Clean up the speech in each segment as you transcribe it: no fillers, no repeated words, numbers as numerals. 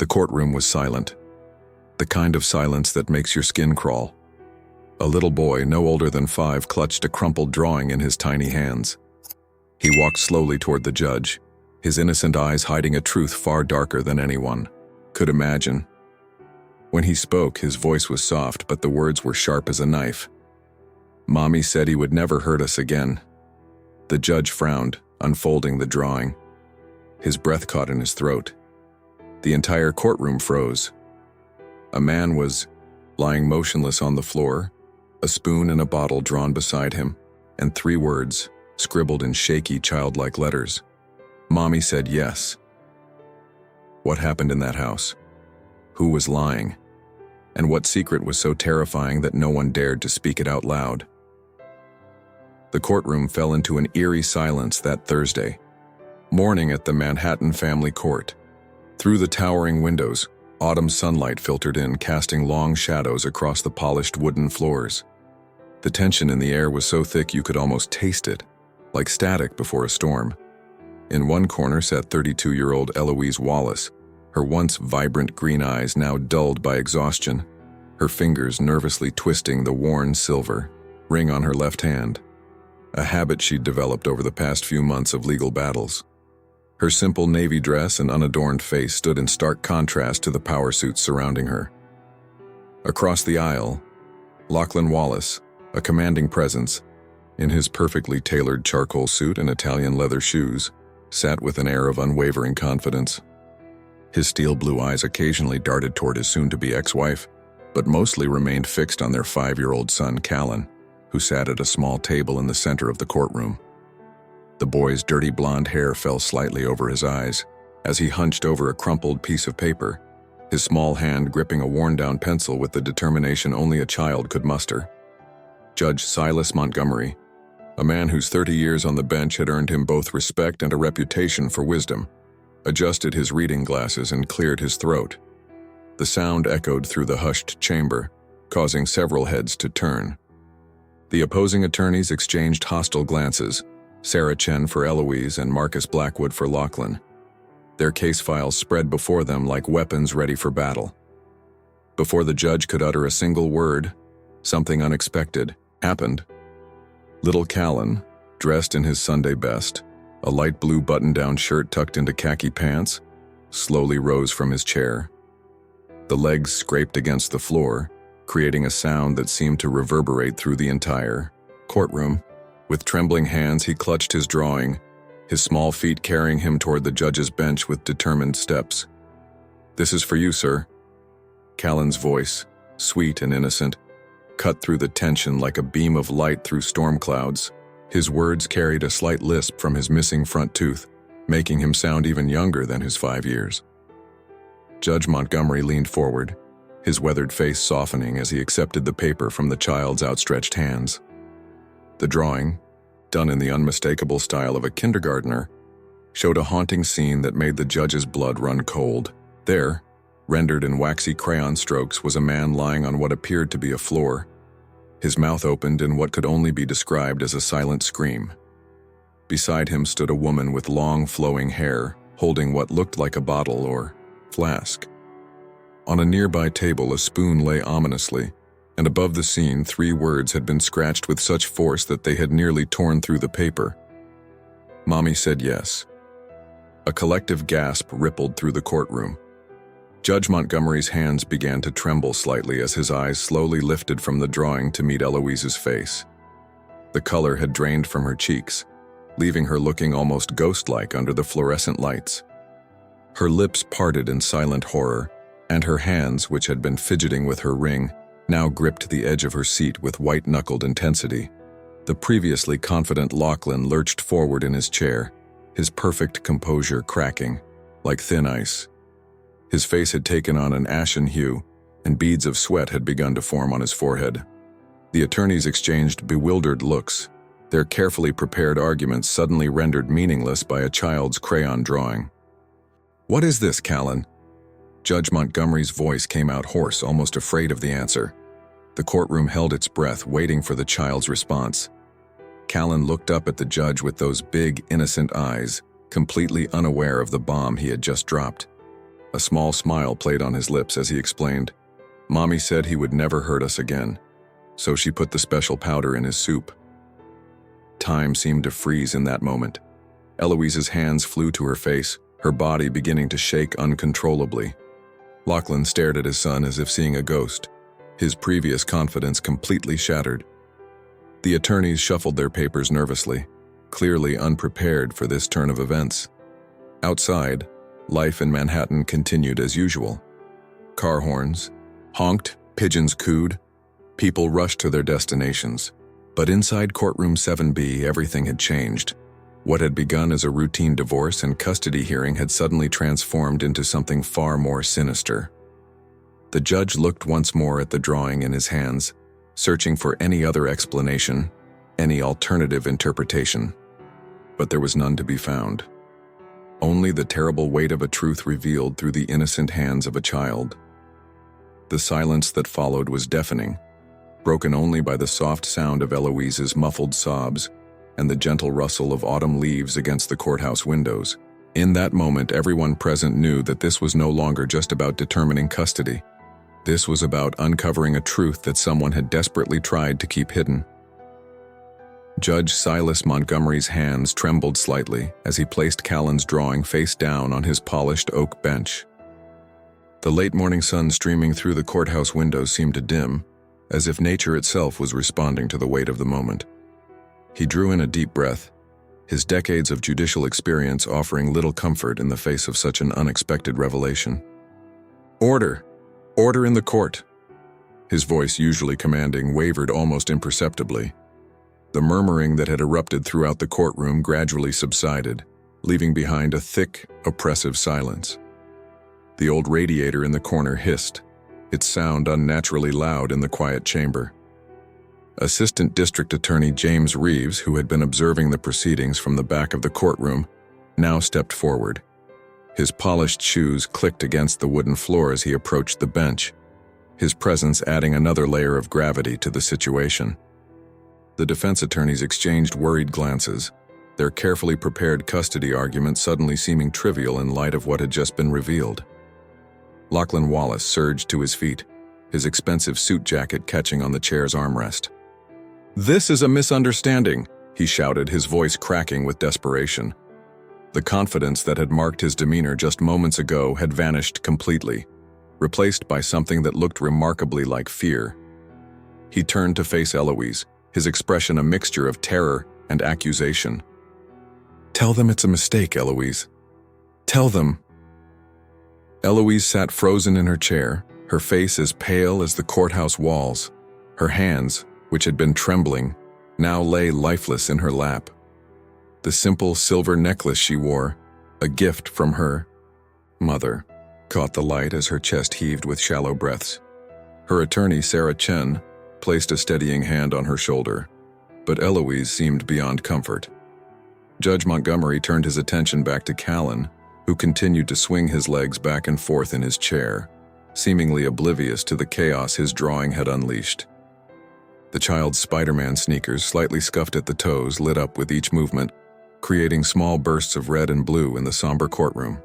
The courtroom was silent, the kind of silence that makes your skin crawl. A little boy, no older than 5, clutched a crumpled drawing in his tiny hands. He walked slowly toward the judge, his innocent eyes hiding a truth far darker than anyone could imagine. When he spoke, his voice was soft, but the words were sharp as a knife. "Mommy said he would never hurt us again." The judge frowned, unfolding the drawing. His breath caught in his throat. The entire courtroom froze. A man was lying motionless on the floor, a spoon and a bottle drawn beside him, and 3 words, scribbled in shaky, childlike letters. "Mommy said yes." What happened in that house? Who was lying? And what secret was so terrifying that no one dared to speak it out loud? The courtroom fell into an eerie silence that Thursday morning at the Manhattan Family Court. Through the towering windows, autumn sunlight filtered in, casting long shadows across the polished wooden floors. The tension in the air was so thick you could almost taste it, like static before a storm. In one corner sat 32-year-old Eloise Wallace, her once vibrant green eyes now dulled by exhaustion, her fingers nervously twisting the worn silver ring on her left hand, a habit she'd developed over the past few months of legal battles. Her simple navy dress and unadorned face stood in stark contrast to the power suits surrounding her. Across the aisle, Lachlan Wallace, a commanding presence, in his perfectly tailored charcoal suit and Italian leather shoes, sat with an air of unwavering confidence. His steel blue eyes occasionally darted toward his soon-to-be ex-wife, but mostly remained fixed on their 5-year-old son, Callan, who sat at a small table in the center of the courtroom. The boy's dirty blonde hair fell slightly over his eyes as he hunched over a crumpled piece of paper, his small hand gripping a worn-down pencil with the determination only a child could muster. Judge Silas Montgomery, a man whose 30 years on the bench had earned him both respect and a reputation for wisdom, adjusted his reading glasses and cleared his throat. The sound echoed through the hushed chamber, causing several heads to turn. The opposing attorneys exchanged hostile glances, Sarah Chen for Eloise and Marcus Blackwood for Lachlan. Their case files spread before them like weapons ready for battle. Before the judge could utter a single word, something unexpected happened. Little Callan, dressed in his Sunday best, a light blue button-down shirt tucked into khaki pants, slowly rose from his chair. The legs scraped against the floor, creating a sound that seemed to reverberate through the entire courtroom. With trembling hands, he clutched his drawing, his small feet carrying him toward the judge's bench with determined steps. "This is for you, sir." Callan's voice, sweet and innocent, cut through the tension like a beam of light through storm clouds. His words carried a slight lisp from his missing front tooth, making him sound even younger than his 5 years. Judge Montgomery leaned forward, his weathered face softening as he accepted the paper from the child's outstretched hands. The drawing, done in the unmistakable style of a kindergartner, showed a haunting scene that made the judge's blood run cold. There, rendered in waxy crayon strokes, was a man lying on what appeared to be a floor, his mouth opened in what could only be described as a silent scream. Beside him stood a woman with long, flowing hair, holding what looked like a bottle or flask. On a nearby table, a spoon lay ominously, and above the scene, 3 words had been scratched with such force that they had nearly torn through the paper. "Mommy said yes." A collective gasp rippled through the courtroom. Judge Montgomery's hands began to tremble slightly as his eyes slowly lifted from the drawing to meet Eloise's face. The color had drained from her cheeks, leaving her looking almost ghost-like under the fluorescent lights. Her lips parted in silent horror, and her hands, which had been fidgeting with her ring, now gripped the edge of her seat with white-knuckled intensity. The previously confident Lachlan lurched forward in his chair, his perfect composure cracking, like thin ice. His face had taken on an ashen hue, and beads of sweat had begun to form on his forehead. The attorneys exchanged bewildered looks, their carefully prepared arguments suddenly rendered meaningless by a child's crayon drawing. "What is this, Callan?" Judge Montgomery's voice came out hoarse, almost afraid of the answer. The courtroom held its breath, waiting for the child's response. Callan looked up at the judge with those big, innocent eyes, completely unaware of the bomb he had just dropped. A small smile played on his lips as he explained, "Mommy said he would never hurt us again, so she put the special powder in his soup." Time seemed to freeze in that moment. Eloise's hands flew to her face, her body beginning to shake uncontrollably. Lachlan stared at his son as if seeing a ghost, his previous confidence completely shattered. The attorneys shuffled their papers nervously, clearly unprepared for this turn of events. Outside, life in Manhattan continued as usual. Car horns honked, pigeons cooed, people rushed to their destinations. But inside Courtroom 7B, everything had changed. What had begun as a routine divorce and custody hearing had suddenly transformed into something far more sinister. The judge looked once more at the drawing in his hands, searching for any other explanation, any alternative interpretation. But there was none to be found. Only the terrible weight of a truth revealed through the innocent hands of a child. The silence that followed was deafening, broken only by the soft sound of Eloise's muffled sobs and the gentle rustle of autumn leaves against the courthouse windows. In that moment, everyone present knew that this was no longer just about determining custody. This was about uncovering a truth that someone had desperately tried to keep hidden. Judge Silas Montgomery's hands trembled slightly as he placed Callan's drawing face down on his polished oak bench. The late morning sun streaming through the courthouse windows seemed to dim, as if nature itself was responding to the weight of the moment. He drew in a deep breath, his decades of judicial experience offering little comfort in the face of such an unexpected revelation. "Order! Order in the court!" His voice, usually commanding, wavered almost imperceptibly. The murmuring that had erupted throughout the courtroom gradually subsided, leaving behind a thick, oppressive silence. The old radiator in the corner hissed, its sound unnaturally loud in the quiet chamber. Assistant District Attorney James Reeves, who had been observing the proceedings from the back of the courtroom, now stepped forward. His polished shoes clicked against the wooden floor as he approached the bench, his presence adding another layer of gravity to the situation. The defense attorneys exchanged worried glances, their carefully prepared custody argument suddenly seeming trivial in light of what had just been revealed. Lachlan Wallace surged to his feet, his expensive suit jacket catching on the chair's armrest. "This is a misunderstanding," he shouted, his voice cracking with desperation. The confidence that had marked his demeanor just moments ago had vanished completely, replaced by something that looked remarkably like fear. He turned to face Eloise, his expression a mixture of terror and accusation. "Tell them it's a mistake, Eloise. Tell them." Eloise sat frozen in her chair, her face as pale as the courthouse walls. Her hands, which had been trembling, now lay lifeless in her lap. The simple silver necklace she wore, a gift from her mother, caught the light as her chest heaved with shallow breaths. Her attorney, Sarah Chen, placed a steadying hand on her shoulder, but Eloise seemed beyond comfort. Judge Montgomery turned his attention back to Callan, who continued to swing his legs back and forth in his chair, seemingly oblivious to the chaos his drawing had unleashed. The child's Spider-Man sneakers, slightly scuffed at the toes, lit up with each movement, creating small bursts of red and blue in the somber courtroom.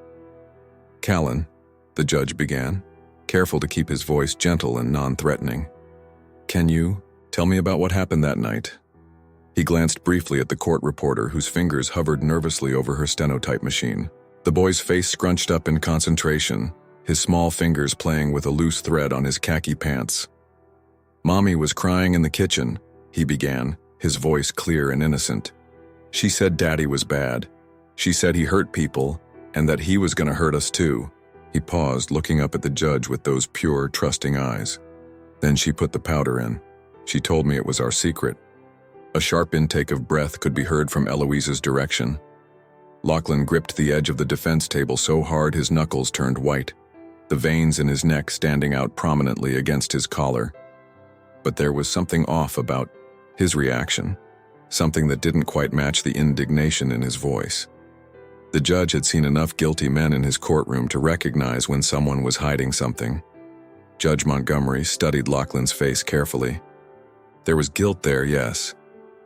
"Callan," the judge began, careful to keep his voice gentle and non-threatening. "Can you tell me about what happened that night?" He glanced briefly at the court reporter whose fingers hovered nervously over her stenotype machine. The boy's face scrunched up in concentration, his small fingers playing with a loose thread on his khaki pants. "Mommy was crying in the kitchen," he began, his voice clear and innocent. "She said Daddy was bad. She said he hurt people, and that he was going to hurt us too." He paused, looking up at the judge with those pure, trusting eyes. "Then she put the powder in. She told me it was our secret." A sharp intake of breath could be heard from Eloise's direction. Lachlan gripped the edge of the defense table so hard his knuckles turned white, the veins in his neck standing out prominently against his collar. But there was something off about his reaction, something that didn't quite match the indignation in his voice. The judge had seen enough guilty men in his courtroom to recognize when someone was hiding something. Judge Montgomery studied Lachlan's face carefully. There was guilt there, yes,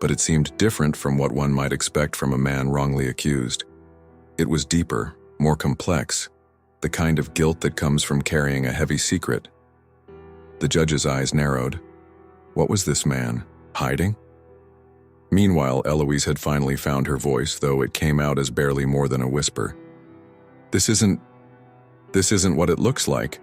but it seemed different from what one might expect from a man wrongly accused. It was deeper, more complex, the kind of guilt that comes from carrying a heavy secret. The judge's eyes narrowed. What was this man hiding? Meanwhile, Eloise had finally found her voice, though it came out as barely more than a whisper. This isn't what it looks like,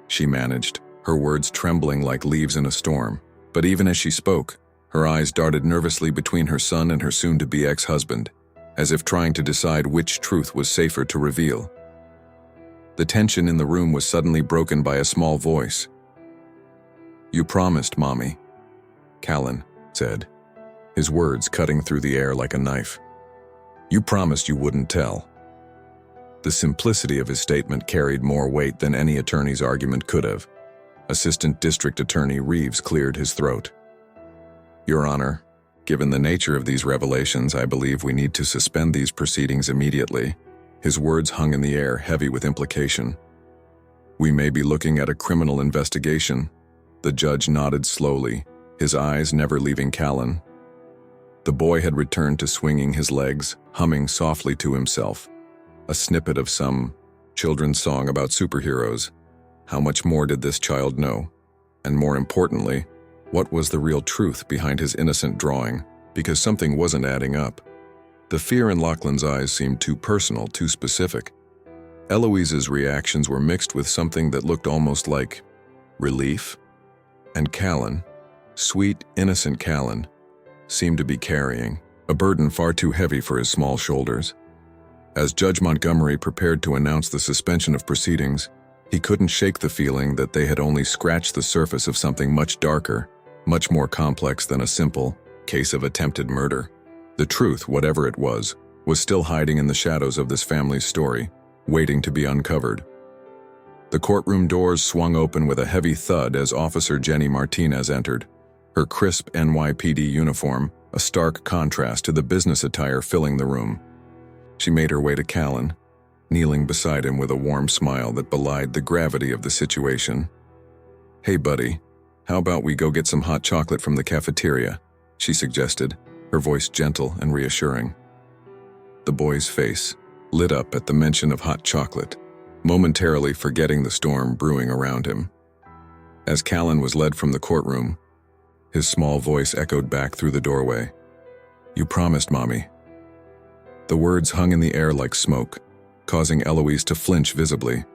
she managed, her words trembling like leaves in a storm. But even as she spoke, her eyes darted nervously between her son and her soon-to-be ex-husband, as if trying to decide which truth was safer to reveal. The tension in the room was suddenly broken by a small voice. "You promised, Mommy," Callan said, his words cutting through the air like a knife. "You promised you wouldn't tell." The simplicity of his statement carried more weight than any attorney's argument could have. Assistant District Attorney Reeves cleared his throat. "Your Honor, given the nature of these revelations, I believe we need to suspend these proceedings immediately." His words hung in the air, heavy with implication. "We may be looking at a criminal investigation." The judge nodded slowly, his eyes never leaving Callan. The boy had returned to swinging his legs, humming softly to himself, a snippet of some children's song about superheroes. How much more did this child know? And more importantly, what was the real truth behind his innocent drawing? Because something wasn't adding up. The fear in Lachlan's eyes seemed too personal, too specific. Eloise's reactions were mixed with something that looked almost like relief. And Callan, sweet, innocent Callan, seemed to be carrying a burden far too heavy for his small shoulders. As Judge Montgomery prepared to announce the suspension of proceedings, he couldn't shake the feeling that they had only scratched the surface of something much darker, much more complex than a simple case of attempted murder. The truth, whatever it was still hiding in the shadows of this family's story, waiting to be uncovered. The courtroom doors swung open with a heavy thud as Officer Jenny Martinez entered, her crisp NYPD uniform a stark contrast to the business attire filling the room. She made her way to Callan, kneeling beside him with a warm smile that belied the gravity of the situation. "Hey, buddy, how about we go get some hot chocolate from the cafeteria?" she suggested, her voice gentle and reassuring. The boy's face lit up at the mention of hot chocolate, momentarily forgetting the storm brewing around him. As Callan was led from the courtroom, his small voice echoed back through the doorway. "You promised, Mommy." The words hung in the air like smoke, causing Eloise to flinch visibly.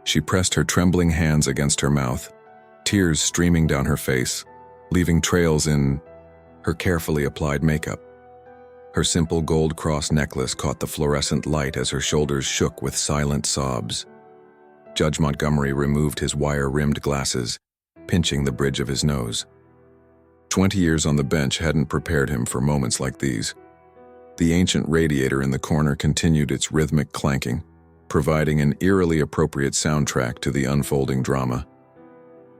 She pressed her trembling hands against her mouth, tears streaming down her face, leaving trails in her carefully applied makeup. Her simple gold cross necklace caught the fluorescent light as her shoulders shook with silent sobs. Judge Montgomery removed his wire-rimmed glasses, pinching the bridge of his nose. 20 years on the bench hadn't prepared him for moments like these. The ancient radiator in the corner continued its rhythmic clanking, providing an eerily appropriate soundtrack to the unfolding drama.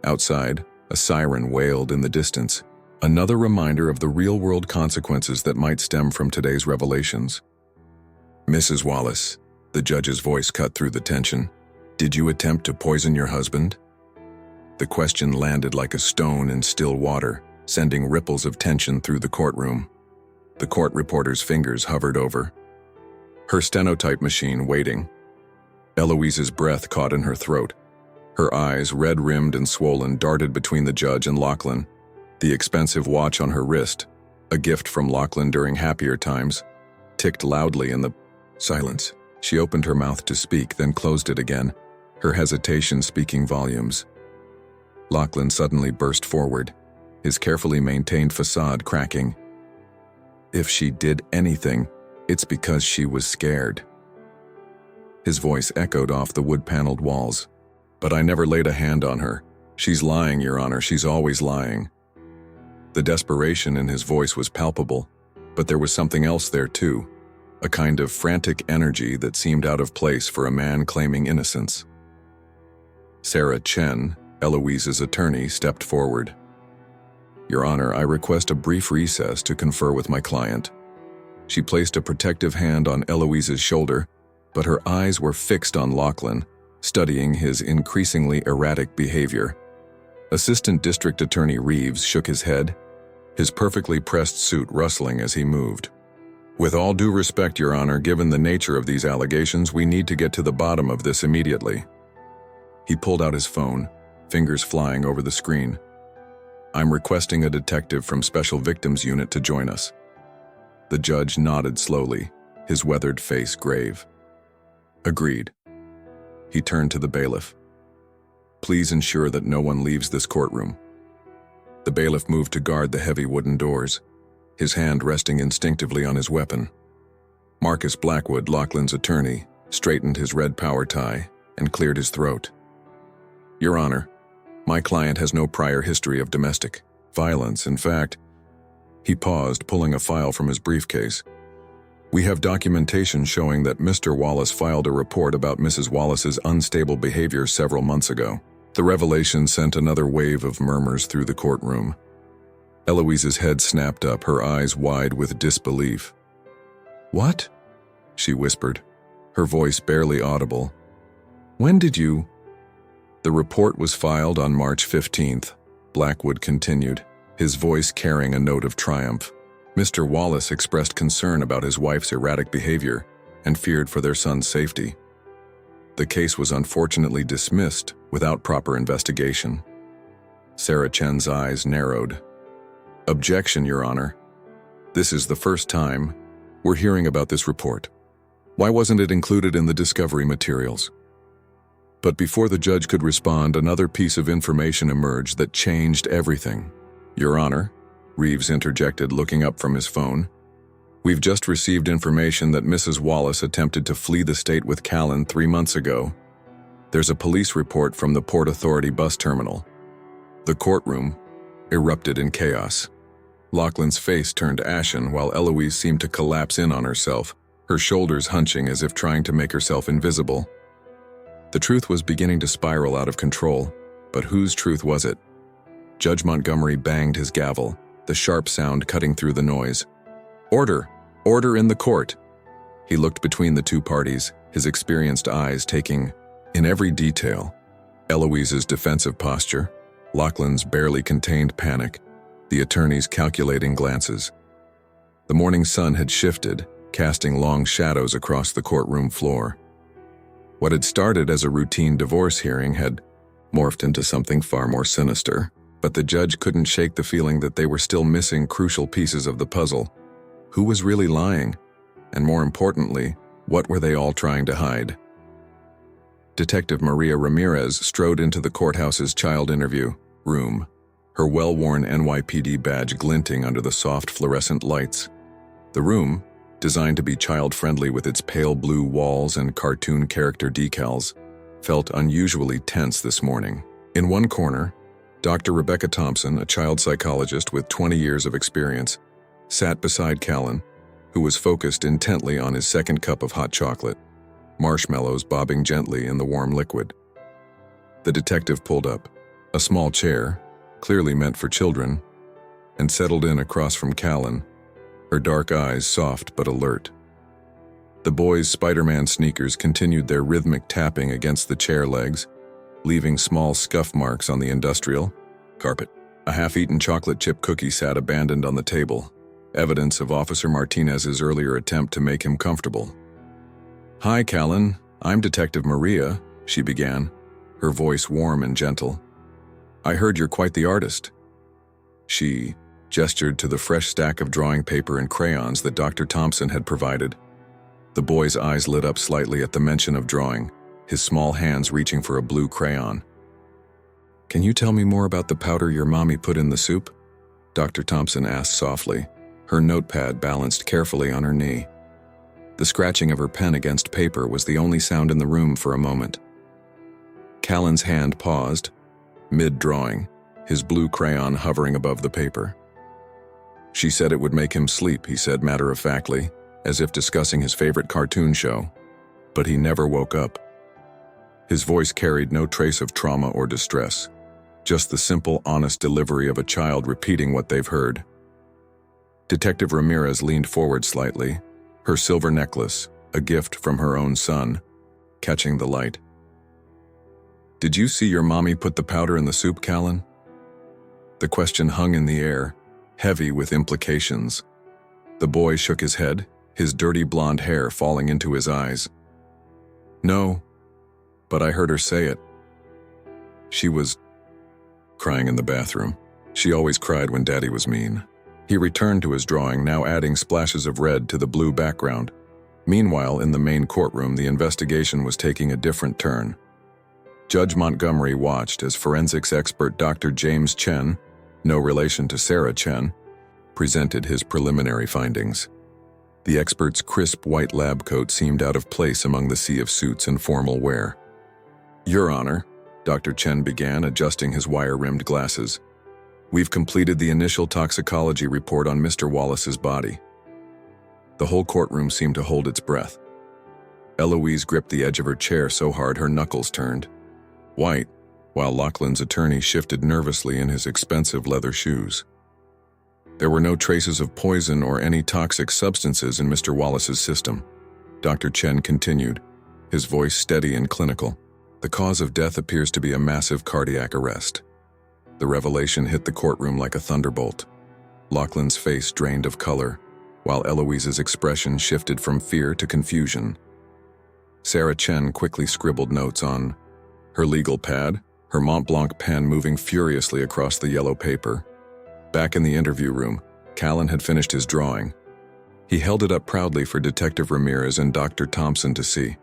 Outside, a siren wailed in the distance, another reminder of the real-world consequences that might stem from today's revelations. "Mrs. Wallace," the judge's voice cut through the tension, "did you attempt to poison your husband?" The question landed like a stone in still water, sending ripples of tension through the courtroom. The court reporter's fingers hovered over her stenotype machine, waiting. Eloise's breath caught in her throat. Her eyes, red-rimmed and swollen, darted between the judge and Lachlan. The expensive watch on her wrist, a gift from Lachlan during happier times, ticked loudly in the silence. She opened her mouth to speak, then closed it again, her hesitation speaking volumes. Lachlan suddenly burst forward, his carefully maintained facade cracking. "If she did anything, it's because she was scared." His voice echoed off the wood-paneled walls. "But I never laid a hand on her. She's lying, Your Honor, she's always lying." The desperation in his voice was palpable, but there was something else there too, a kind of frantic energy that seemed out of place for a man claiming innocence. Sarah Chen, Eloise's attorney, stepped forward. "Your Honor, I request a brief recess to confer with my client." She placed a protective hand on Eloise's shoulder, but her eyes were fixed on Lachlan, studying his increasingly erratic behavior. Assistant District Attorney Reeves shook his head, his perfectly pressed suit rustling as he moved. With all due respect, Your Honor, given the nature of these allegations, we need to get to the bottom of this immediately. He pulled out his phone, fingers flying over the screen. I'm requesting a detective from Special Victims Unit to join us. The judge nodded slowly, his weathered face grave. Agreed. He turned to the bailiff. Please ensure that no one leaves this courtroom. The bailiff moved to guard the heavy wooden doors, his hand resting instinctively on his weapon. Marcus Blackwood, Laughlin's attorney, straightened his red power tie and cleared his throat. Your Honor, my client has no prior history of domestic violence. In fact, he paused, pulling a file from his briefcase. We have documentation showing that Mr. Wallace filed a report about Mrs. Wallace's unstable behavior several months ago. The revelation sent another wave of murmurs through the courtroom. Eloise's head snapped up, her eyes wide with disbelief. What? She whispered, her voice barely audible. When did you? The report was filed on March 15th, Blackwood continued, his voice carrying a note of triumph. Mr. Wallace expressed concern about his wife's erratic behavior and feared for their son's safety. The case was unfortunately dismissed without proper investigation. Sarah Chen's eyes narrowed. Objection, Your Honor. This is the first time we're hearing about this report. Why wasn't it included in the discovery materials? But before the judge could respond, another piece of information emerged that changed everything. Your Honor, Reeves interjected, looking up from his phone. We've just received information that Mrs. Wallace attempted to flee the state with Callan 3 months ago. There's a police report from the Port Authority bus terminal. The courtroom erupted in chaos. Laughlin's face turned ashen while Eloise seemed to collapse in on herself, her shoulders hunching as if trying to make herself invisible. The truth was beginning to spiral out of control, but whose truth was it? Judge Montgomery banged his gavel, the sharp sound cutting through the noise. Order! Order in the court! He looked between the two parties, his experienced eyes taking in every detail. Eloise's defensive posture, Laughlin's barely contained panic, the attorney's calculating glances. The morning sun had shifted, casting long shadows across the courtroom floor. What had started as a routine divorce hearing had morphed into something far more sinister, but the judge couldn't shake the feeling that they were still missing crucial pieces of the puzzle. Who was really lying? And more importantly, what were they all trying to hide? Detective Maria Ramirez strode into the courthouse's child interview room, her well-worn NYPD badge glinting under the soft fluorescent lights. The room, designed to be child-friendly with its pale blue walls and cartoon character decals, felt unusually tense this morning. In one corner, Dr. Rebecca Thompson, a child psychologist with 20 years of experience, sat beside Callan, who was focused intently on his second cup of hot chocolate, marshmallows bobbing gently in the warm liquid. The detective pulled up, a small chair, clearly meant for children, and settled in across from Callan, her dark eyes soft but alert. The boy's Spider-Man sneakers continued their rhythmic tapping against the chair legs, leaving small scuff marks on the industrial carpet. A half-eaten chocolate chip cookie sat abandoned on the table, evidence of Officer Martinez's earlier attempt to make him comfortable. Hi, Callan. I'm Detective Maria, she began, her voice warm and gentle. I heard you're quite the artist. She gestured to the fresh stack of drawing paper and crayons that Dr. Thompson had provided. The boy's eyes lit up slightly at the mention of drawing, his small hands reaching for a blue crayon. Can you tell me more about the powder your mommy put in the soup? Dr. Thompson asked softly, her notepad balanced carefully on her knee. The scratching of her pen against paper was the only sound in the room for a moment. Callan's hand paused, mid-drawing, his blue crayon hovering above the paper. She said it would make him sleep, he said matter-of-factly, as if discussing his favorite cartoon show. But he never woke up. His voice carried no trace of trauma or distress, just the simple, honest delivery of a child repeating what they've heard. Detective Ramirez leaned forward slightly, her silver necklace, a gift from her own son, catching the light. Did you see your mommy put the powder in the soup, Callan? The question hung in the air, heavy with implications. The boy shook his head, his dirty blonde hair falling into his eyes. "No, but I heard her say it. She was crying in the bathroom. She always cried when Daddy was mean." He returned to his drawing, now adding splashes of red to the blue background. Meanwhile, in the main courtroom, the investigation was taking a different turn. Judge Montgomery watched as forensics expert Dr. James Chen, no relation to Sarah Chen, presented his preliminary findings. The expert's crisp white lab coat seemed out of place among the sea of suits and formal wear. "Your Honor," Dr. Chen began, adjusting his wire-rimmed glasses, "we've completed the initial toxicology report on Mr. Wallace's body." The whole courtroom seemed to hold its breath. Eloise gripped the edge of her chair so hard her knuckles turned white, while Lachlan's attorney shifted nervously in his expensive leather shoes. There were no traces of poison or any toxic substances in Mr. Wallace's system. Dr. Chen continued, his voice steady and clinical. "The cause of death appears to be a massive cardiac arrest." The revelation hit the courtroom like a thunderbolt. Lachlan's face drained of color, while Eloise's expression shifted from fear to confusion. Sarah Chen quickly scribbled notes on her legal pad, her Mont Blanc pen moving furiously across the yellow paper. Back in the interview room, Callan had finished his drawing. He held it up proudly for Detective Ramirez and Dr. Thompson to see.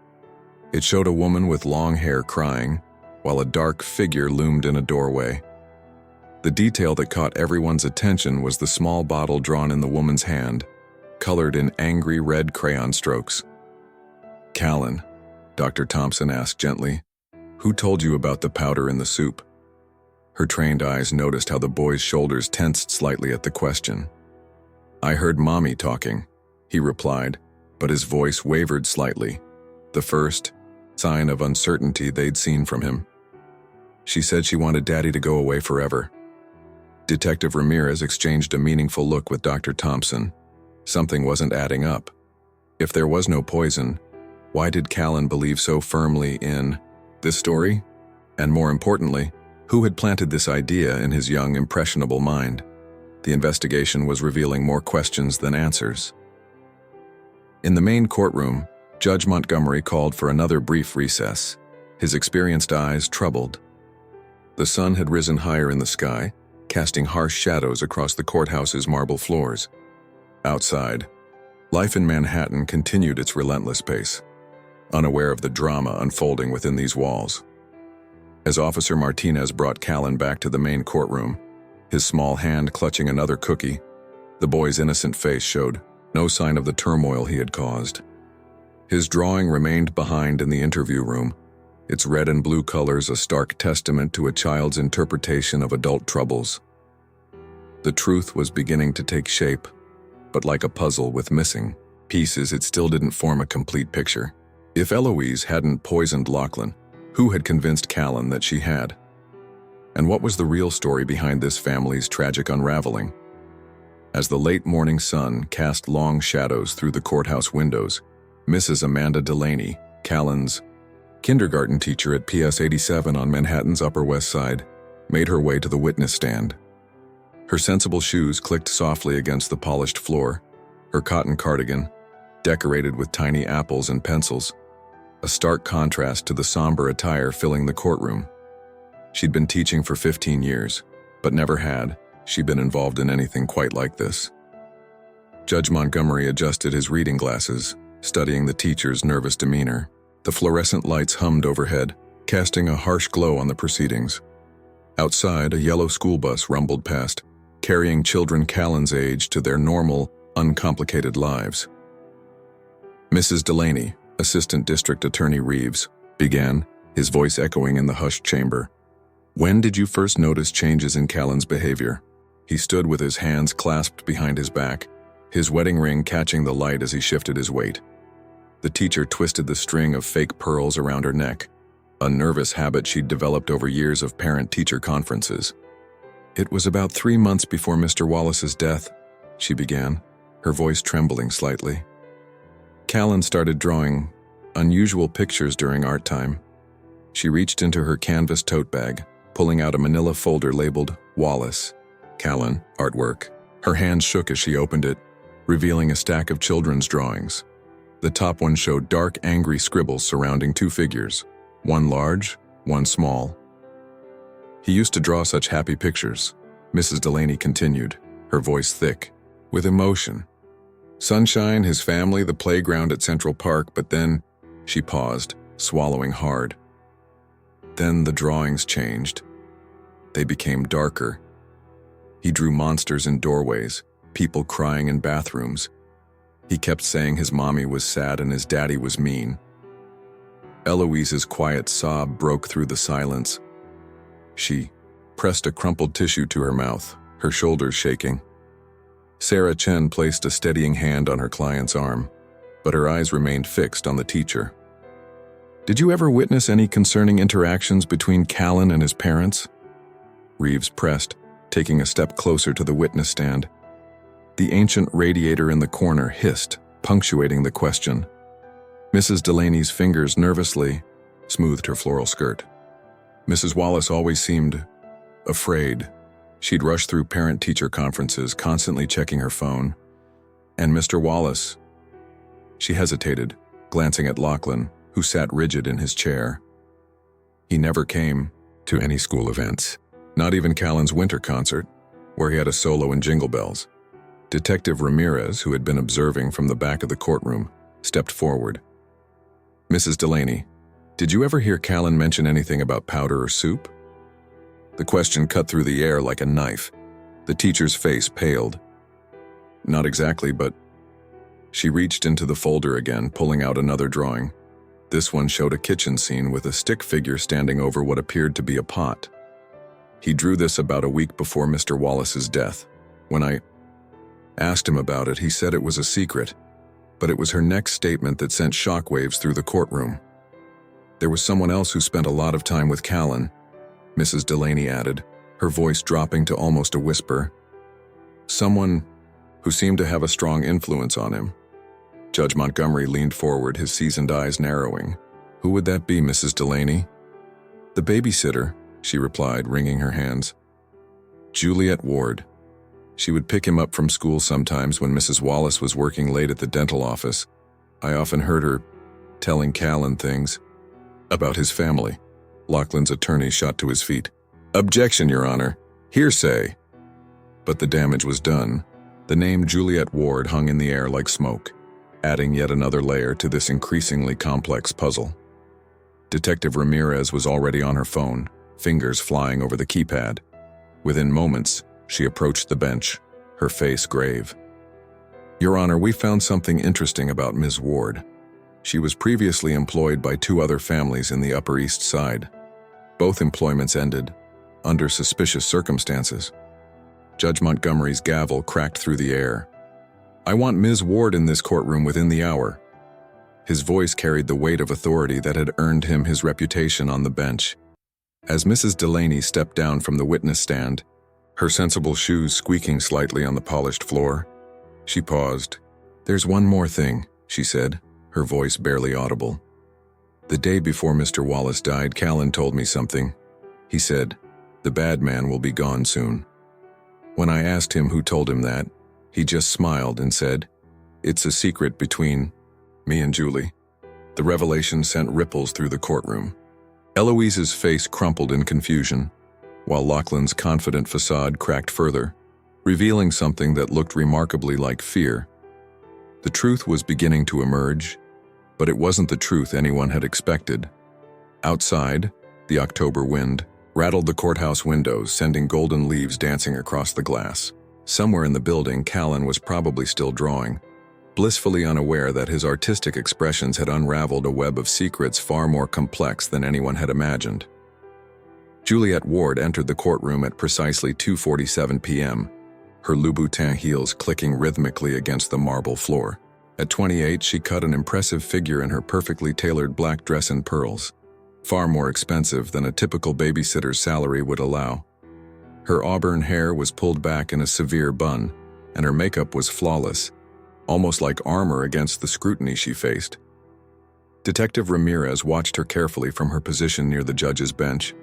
It showed a woman with long hair crying, while a dark figure loomed in a doorway. The detail that caught everyone's attention was the small bottle drawn in the woman's hand, colored in angry red crayon strokes. "Callan," Dr. Thompson asked gently, "who told you about the powder in the soup?" Her trained eyes noticed how the boy's shoulders tensed slightly at the question. "I heard Mommy talking," he replied, but his voice wavered slightly, the first sign of uncertainty they'd seen from him. "She said she wanted Daddy to go away forever." Detective Ramirez exchanged a meaningful look with Dr. Thompson. Something wasn't adding up. If there was no poison, why did Callan believe so firmly in this story? And more importantly, who had planted this idea in his young, impressionable mind? The investigation was revealing more questions than answers. In the main courtroom, Judge Montgomery called for another brief recess, his experienced eyes troubled. The sun had risen higher in the sky, casting harsh shadows across the courthouse's marble floors. Outside, life in Manhattan continued its relentless pace, unaware of the drama unfolding within these walls. As Officer Martinez brought Callan back to the main courtroom, his small hand clutching another cookie, the boy's innocent face showed no sign of the turmoil he had caused. His drawing remained behind in the interview room, its red and blue colors a stark testament to a child's interpretation of adult troubles. The truth was beginning to take shape, but like a puzzle with missing pieces, it still didn't form a complete picture. If Eloise hadn't poisoned Lachlan, who had convinced Callan that she had? And what was the real story behind this family's tragic unraveling? As the late morning sun cast long shadows through the courthouse windows, Mrs. Amanda Delaney, Callan's kindergarten teacher at PS 87 on Manhattan's Upper West Side, made her way to the witness stand. Her sensible shoes clicked softly against the polished floor, her cotton cardigan, decorated with tiny apples and pencils, a stark contrast to the somber attire filling the courtroom. She'd been teaching for 15 years, but never had she been involved in anything quite like this. Judge Montgomery adjusted his reading glasses, studying the teacher's nervous demeanor. The fluorescent lights hummed overhead, casting a harsh glow on the proceedings. Outside, a yellow school bus rumbled past, carrying children Callan's age to their normal, uncomplicated lives. "Mrs. Delaney," Assistant District Attorney Reeves began, his voice echoing in the hushed chamber. "When did you first notice changes in Callan's behavior?" He stood with his hands clasped behind his back, his wedding ring catching the light as he shifted his weight. The teacher twisted the string of fake pearls around her neck, a nervous habit she'd developed over years of parent-teacher conferences. "It was about 3 months before Mr. Wallace's death," she began, her voice trembling slightly. "Callan started drawing unusual pictures during art time." She reached into her canvas tote bag, pulling out a manila folder labeled Wallace, Callan, artwork. Her hand shook as she opened it, revealing a stack of children's drawings. The top one showed dark, angry scribbles surrounding two figures, one large, one small. He used to draw such happy pictures, Mrs. Delaney continued, her voice thick, with emotion. Sunshine, his family, the playground at Central Park, but then she paused, swallowing hard. Then the drawings changed. They became darker. He drew monsters in doorways, people crying in bathrooms. He kept saying his mommy was sad and his daddy was mean. Eloise's quiet sob broke through the silence. She pressed a crumpled tissue to her mouth, her shoulders shaking. Sarah Chen placed a steadying hand on her client's arm, but her eyes remained fixed on the teacher. "Did you ever witness any concerning interactions between Callan and his parents?" Reeves pressed, taking a step closer to the witness stand. The ancient radiator in the corner hissed, punctuating the question. Mrs. Delaney's fingers nervously smoothed her floral skirt. Mrs. Wallace always seemed afraid. She'd rush through parent-teacher conferences, constantly checking her phone. And Mr. Wallace? She hesitated, glancing at Lachlan, who sat rigid in his chair. He never came to any school events, not even Callan's winter concert, where he had a solo in Jingle Bells. Detective Ramirez, who had been observing from the back of the courtroom, stepped forward. "Mrs. Delaney, did you ever hear Callan mention anything about powder or soup?" The question cut through the air like a knife. The teacher's face paled. "Not exactly, but..." She reached into the folder again, pulling out another drawing. This one showed a kitchen scene with a stick figure standing over what appeared to be a pot. He drew this about a week before Mr. Wallace's death. When I asked him about it, he said it was a secret, but it was her next statement that sent shockwaves through the courtroom. "There was someone else who spent a lot of time with Callan," Mrs. Delaney added, her voice dropping to almost a whisper. "Someone who seemed to have a strong influence on him." Judge Montgomery leaned forward, his seasoned eyes narrowing. "Who would that be, Mrs. Delaney?" "The babysitter," she replied, wringing her hands. "Juliet Ward. She would pick him up from school sometimes when Mrs. Wallace was working late at the dental office. I often heard her telling Callan things about his family." Lachlan's attorney shot to his feet. "Objection, Your Honor. Hearsay." But the damage was done. The name Juliet Ward hung in the air like smoke, adding yet another layer to this increasingly complex puzzle. Detective Ramirez was already on her phone, fingers flying over the keypad. Within moments, she approached the bench, her face grave. "Your Honor, we found something interesting about Ms. Ward. She was previously employed by two other families in the Upper East Side. Both employments ended under suspicious circumstances." Judge Montgomery's gavel cracked through the air. "I want Ms. Ward in this courtroom within the hour." His voice carried the weight of authority that had earned him his reputation on the bench. As Mrs. Delaney stepped down from the witness stand, her sensible shoes squeaking slightly on the polished floor, she paused. "There's one more thing," she said, her voice barely audible. "The day before Mr. Wallace died, Callan told me something. He said, 'The bad man will be gone soon.' When I asked him who told him that, he just smiled and said, 'It's a secret between me and Julie.'" The revelation sent ripples through the courtroom. Eloise's face crumpled in confusion, while Lachlan's confident facade cracked further, revealing something that looked remarkably like fear. The truth was beginning to emerge, but it wasn't the truth anyone had expected. Outside, the October wind rattled the courthouse windows, sending golden leaves dancing across the glass. Somewhere in the building, Callan was probably still drawing, blissfully unaware that his artistic expressions had unraveled a web of secrets far more complex than anyone had imagined. Juliet Ward entered the courtroom at precisely 2:47 p.m., her Louboutin heels clicking rhythmically against the marble floor. At 28, she cut an impressive figure in her perfectly tailored black dress in pearls, far more expensive than a typical babysitter's salary would allow. Her auburn hair was pulled back in a severe bun, and her makeup was flawless, almost like armor against the scrutiny she faced. Detective Ramirez watched her carefully from her position near the judge's bench,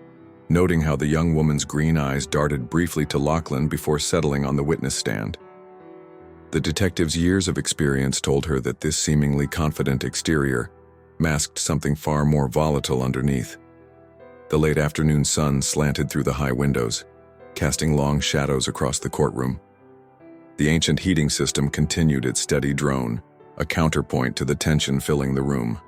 noting how the young woman's green eyes darted briefly to Lachlan before settling on the witness stand. The detective's years of experience told her that this seemingly confident exterior masked something far more volatile underneath. The late afternoon sun slanted through the high windows, casting long shadows across the courtroom. The ancient heating system continued its steady drone, a counterpoint to the tension filling the room.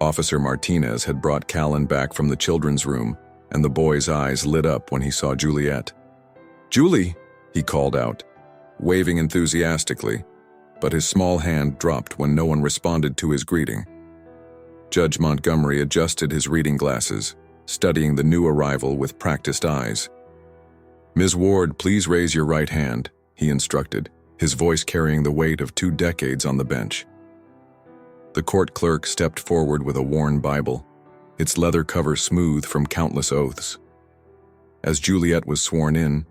Officer Martinez had brought Callan back from the children's room, and the boy's eyes lit up when he saw Juliet. "Julie!" he called out, waving enthusiastically, but his small hand dropped when no one responded to his greeting. Judge Montgomery adjusted his reading glasses, studying the new arrival with practiced eyes. "Ms. Ward, please raise your right hand," he instructed, his voice carrying the weight of 2 decades on the bench. The court clerk stepped forward with a worn Bible, its leather cover smooth from countless oaths. As Juliet was sworn in,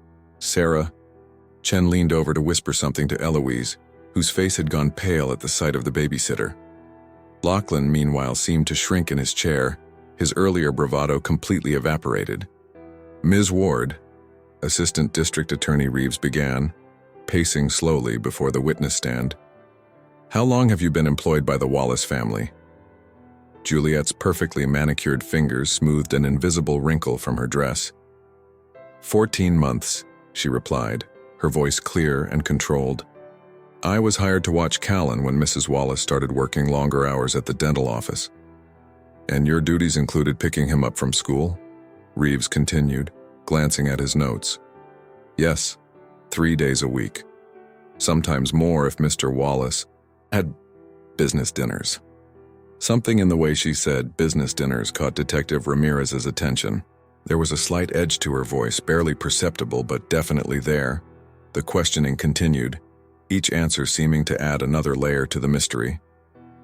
Chen leaned over to whisper something to Eloise, whose face had gone pale at the sight of the babysitter. Lachlan, meanwhile, seemed to shrink in his chair, his earlier bravado completely evaporated. "Ms. Ward," Assistant District Attorney Reeves began, pacing slowly before the witness stand. "How long have you been employed by the Wallace family?" Juliet's perfectly manicured fingers smoothed an invisible wrinkle from her dress. 14 months, she replied, her voice clear and controlled. "I was hired to watch Callan when Mrs. Wallace started working longer hours at the dental office." "And your duties included picking him up from school?" Reeves continued, glancing at his notes. "Yes, 3 days a week. Sometimes more if Mr. Wallace had business dinners." Something in the way she said business dinners caught Detective Ramirez's attention. There was a slight edge to her voice, barely perceptible but definitely there. The questioning continued, each answer seeming to add another layer to the mystery.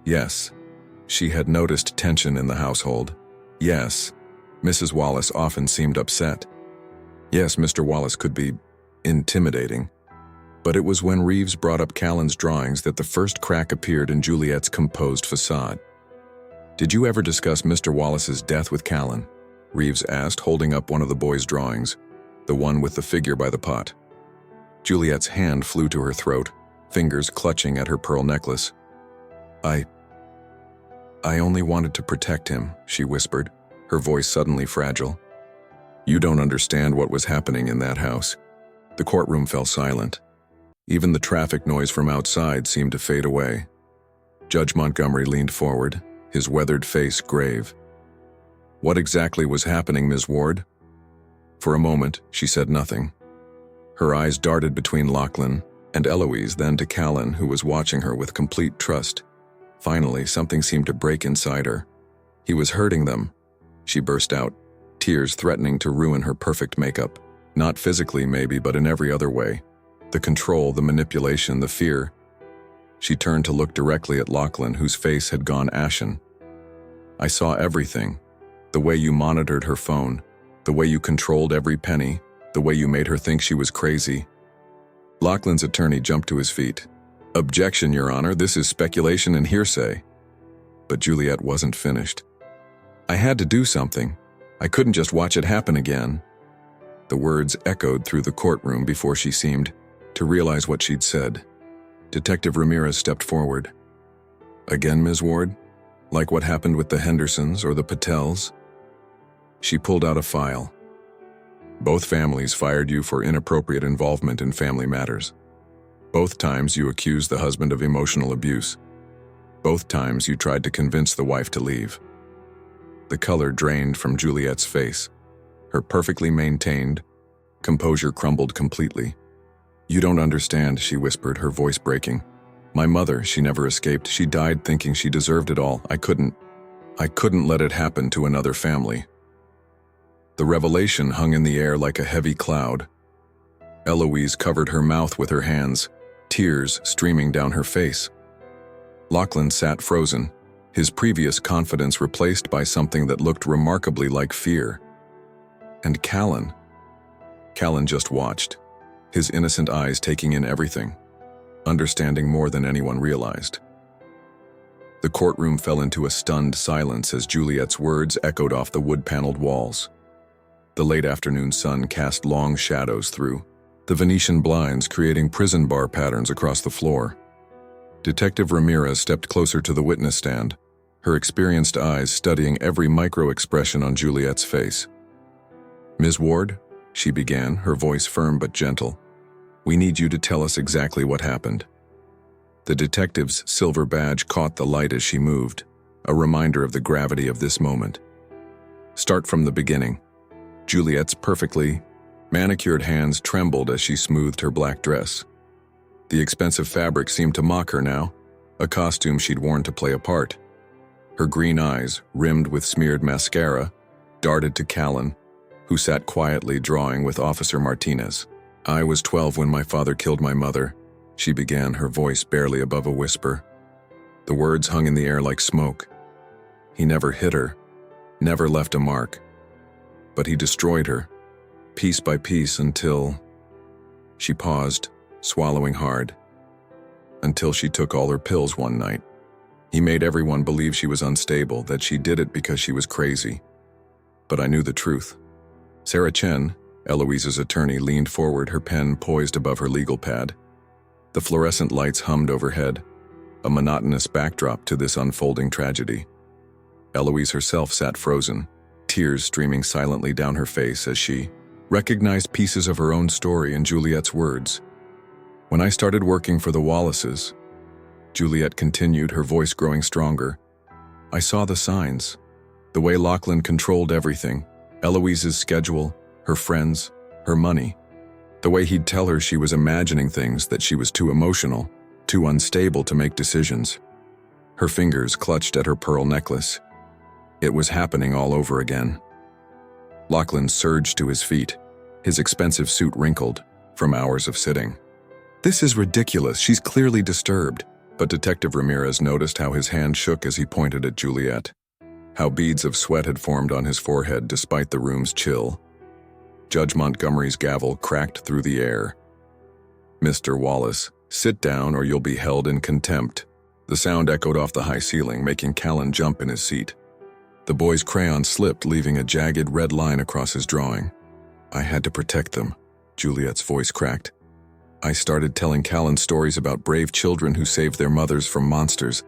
Yes, she had noticed tension in the household. Yes, Mrs. Wallace often seemed upset. Yes, Mr. Wallace could be intimidating. But it was when Reeves brought up Callan's drawings that the first crack appeared in Juliet's composed facade. "Did you ever discuss Mr. Wallace's death with Callan?" Reeves asked, holding up one of the boy's drawings, the one with the figure by the pot. Juliet's hand flew to her throat, fingers clutching at her pearl necklace. I only wanted to protect him," she whispered, her voice suddenly fragile. "You don't understand what was happening in that house." The courtroom fell silent. Even the traffic noise from outside seemed to fade away. Judge Montgomery leaned forward, his weathered face grave. "What exactly was happening, Ms. Ward?" For a moment, she said nothing. Her eyes darted between Lachlan and Eloise, then to Callan, who was watching her with complete trust. Finally, something seemed to break inside her. He was hurting them, she burst out, tears threatening to ruin her perfect makeup. Not physically, maybe, but in every other way. The control, the manipulation, the fear. She turned to look directly at Lachlan, whose face had gone ashen. "I saw everything. The way you monitored her phone, the way you controlled every penny, the way you made her think she was crazy." Lachlan's attorney jumped to his feet. "Objection, Your Honor, this is speculation and hearsay." But Juliet wasn't finished. "I had to do something. I couldn't just watch it happen again." The words echoed through the courtroom before she seemed to realize what she'd said. Detective Ramirez stepped forward. "Again, Ms. Ward? Like what happened with the Hendersons or the Patels?" She pulled out a file. "Both families fired you for inappropriate involvement in family matters. Both times you accused the husband of emotional abuse. Both times you tried to convince the wife to leave." The color drained from Juliet's face. Her perfectly maintained composure crumbled completely. "You don't understand," she whispered, her voice breaking. "My mother, she never escaped. She died thinking she deserved it all. I couldn't let it happen to another family." The revelation hung in the air like a heavy cloud. Eloise covered her mouth with her hands, tears streaming down her face. Lachlan sat frozen, his previous confidence replaced by something that looked remarkably like fear. And Callan just watched, his innocent eyes taking in everything, understanding more than anyone realized. The courtroom fell into a stunned silence as Juliet's words echoed off the wood-paneled walls. The late afternoon sun cast long shadows through the Venetian blinds creating prison bar patterns across the floor. Detective Ramirez stepped closer to the witness stand, her experienced eyes studying every micro-expression on Juliet's face. "Ms. Ward," she began, her voice firm but gentle, "we need you to tell us exactly what happened." The detective's silver badge caught the light as she moved, a reminder of the gravity of this moment. "Start from the beginning." Juliet's perfectly manicured hands trembled as she smoothed her black dress. The expensive fabric seemed to mock her now, a costume she'd worn to play a part. Her green eyes, rimmed with smeared mascara, darted to Callan, who sat quietly drawing with Officer Martinez. "I was 12 when my father killed my mother," she began, her voice barely above a whisper. The words hung in the air like smoke. "He never hit her, never left a mark. But he destroyed her, piece by piece until..." She paused, swallowing hard. "Until she took all her pills one night. He made everyone believe she was unstable, that she did it because she was crazy. But I knew the truth." Sarah Chen, Eloise's attorney, leaned forward, her pen poised above her legal pad. The fluorescent lights hummed overhead, a monotonous backdrop to this unfolding tragedy. Eloise herself sat frozen, tears streaming silently down her face as she recognized pieces of her own story in Juliet's words. "When I started working for the Wallaces," Juliet continued, her voice growing stronger, "I saw the signs. The way Lachlan controlled everything, Eloise's schedule, her friends, her money. The way he'd tell her she was imagining things, that she was too emotional, too unstable to make decisions." Her fingers clutched at her pearl necklace. It was happening all over again. Lachlan surged to his feet, his expensive suit wrinkled from hours of sitting. "This is ridiculous. She's clearly disturbed." But Detective Ramirez noticed how his hand shook as he pointed at Juliet, how beads of sweat had formed on his forehead despite the room's chill. Judge Montgomery's gavel cracked through the air. "Mr. Wallace, sit down or you'll be held in contempt." The sound echoed off the high ceiling, making Callan jump in his seat. The boy's crayon slipped, leaving a jagged red line across his drawing. "I had to protect them," Juliet's voice cracked. "I started telling Callan stories about brave children who saved their mothers from monsters.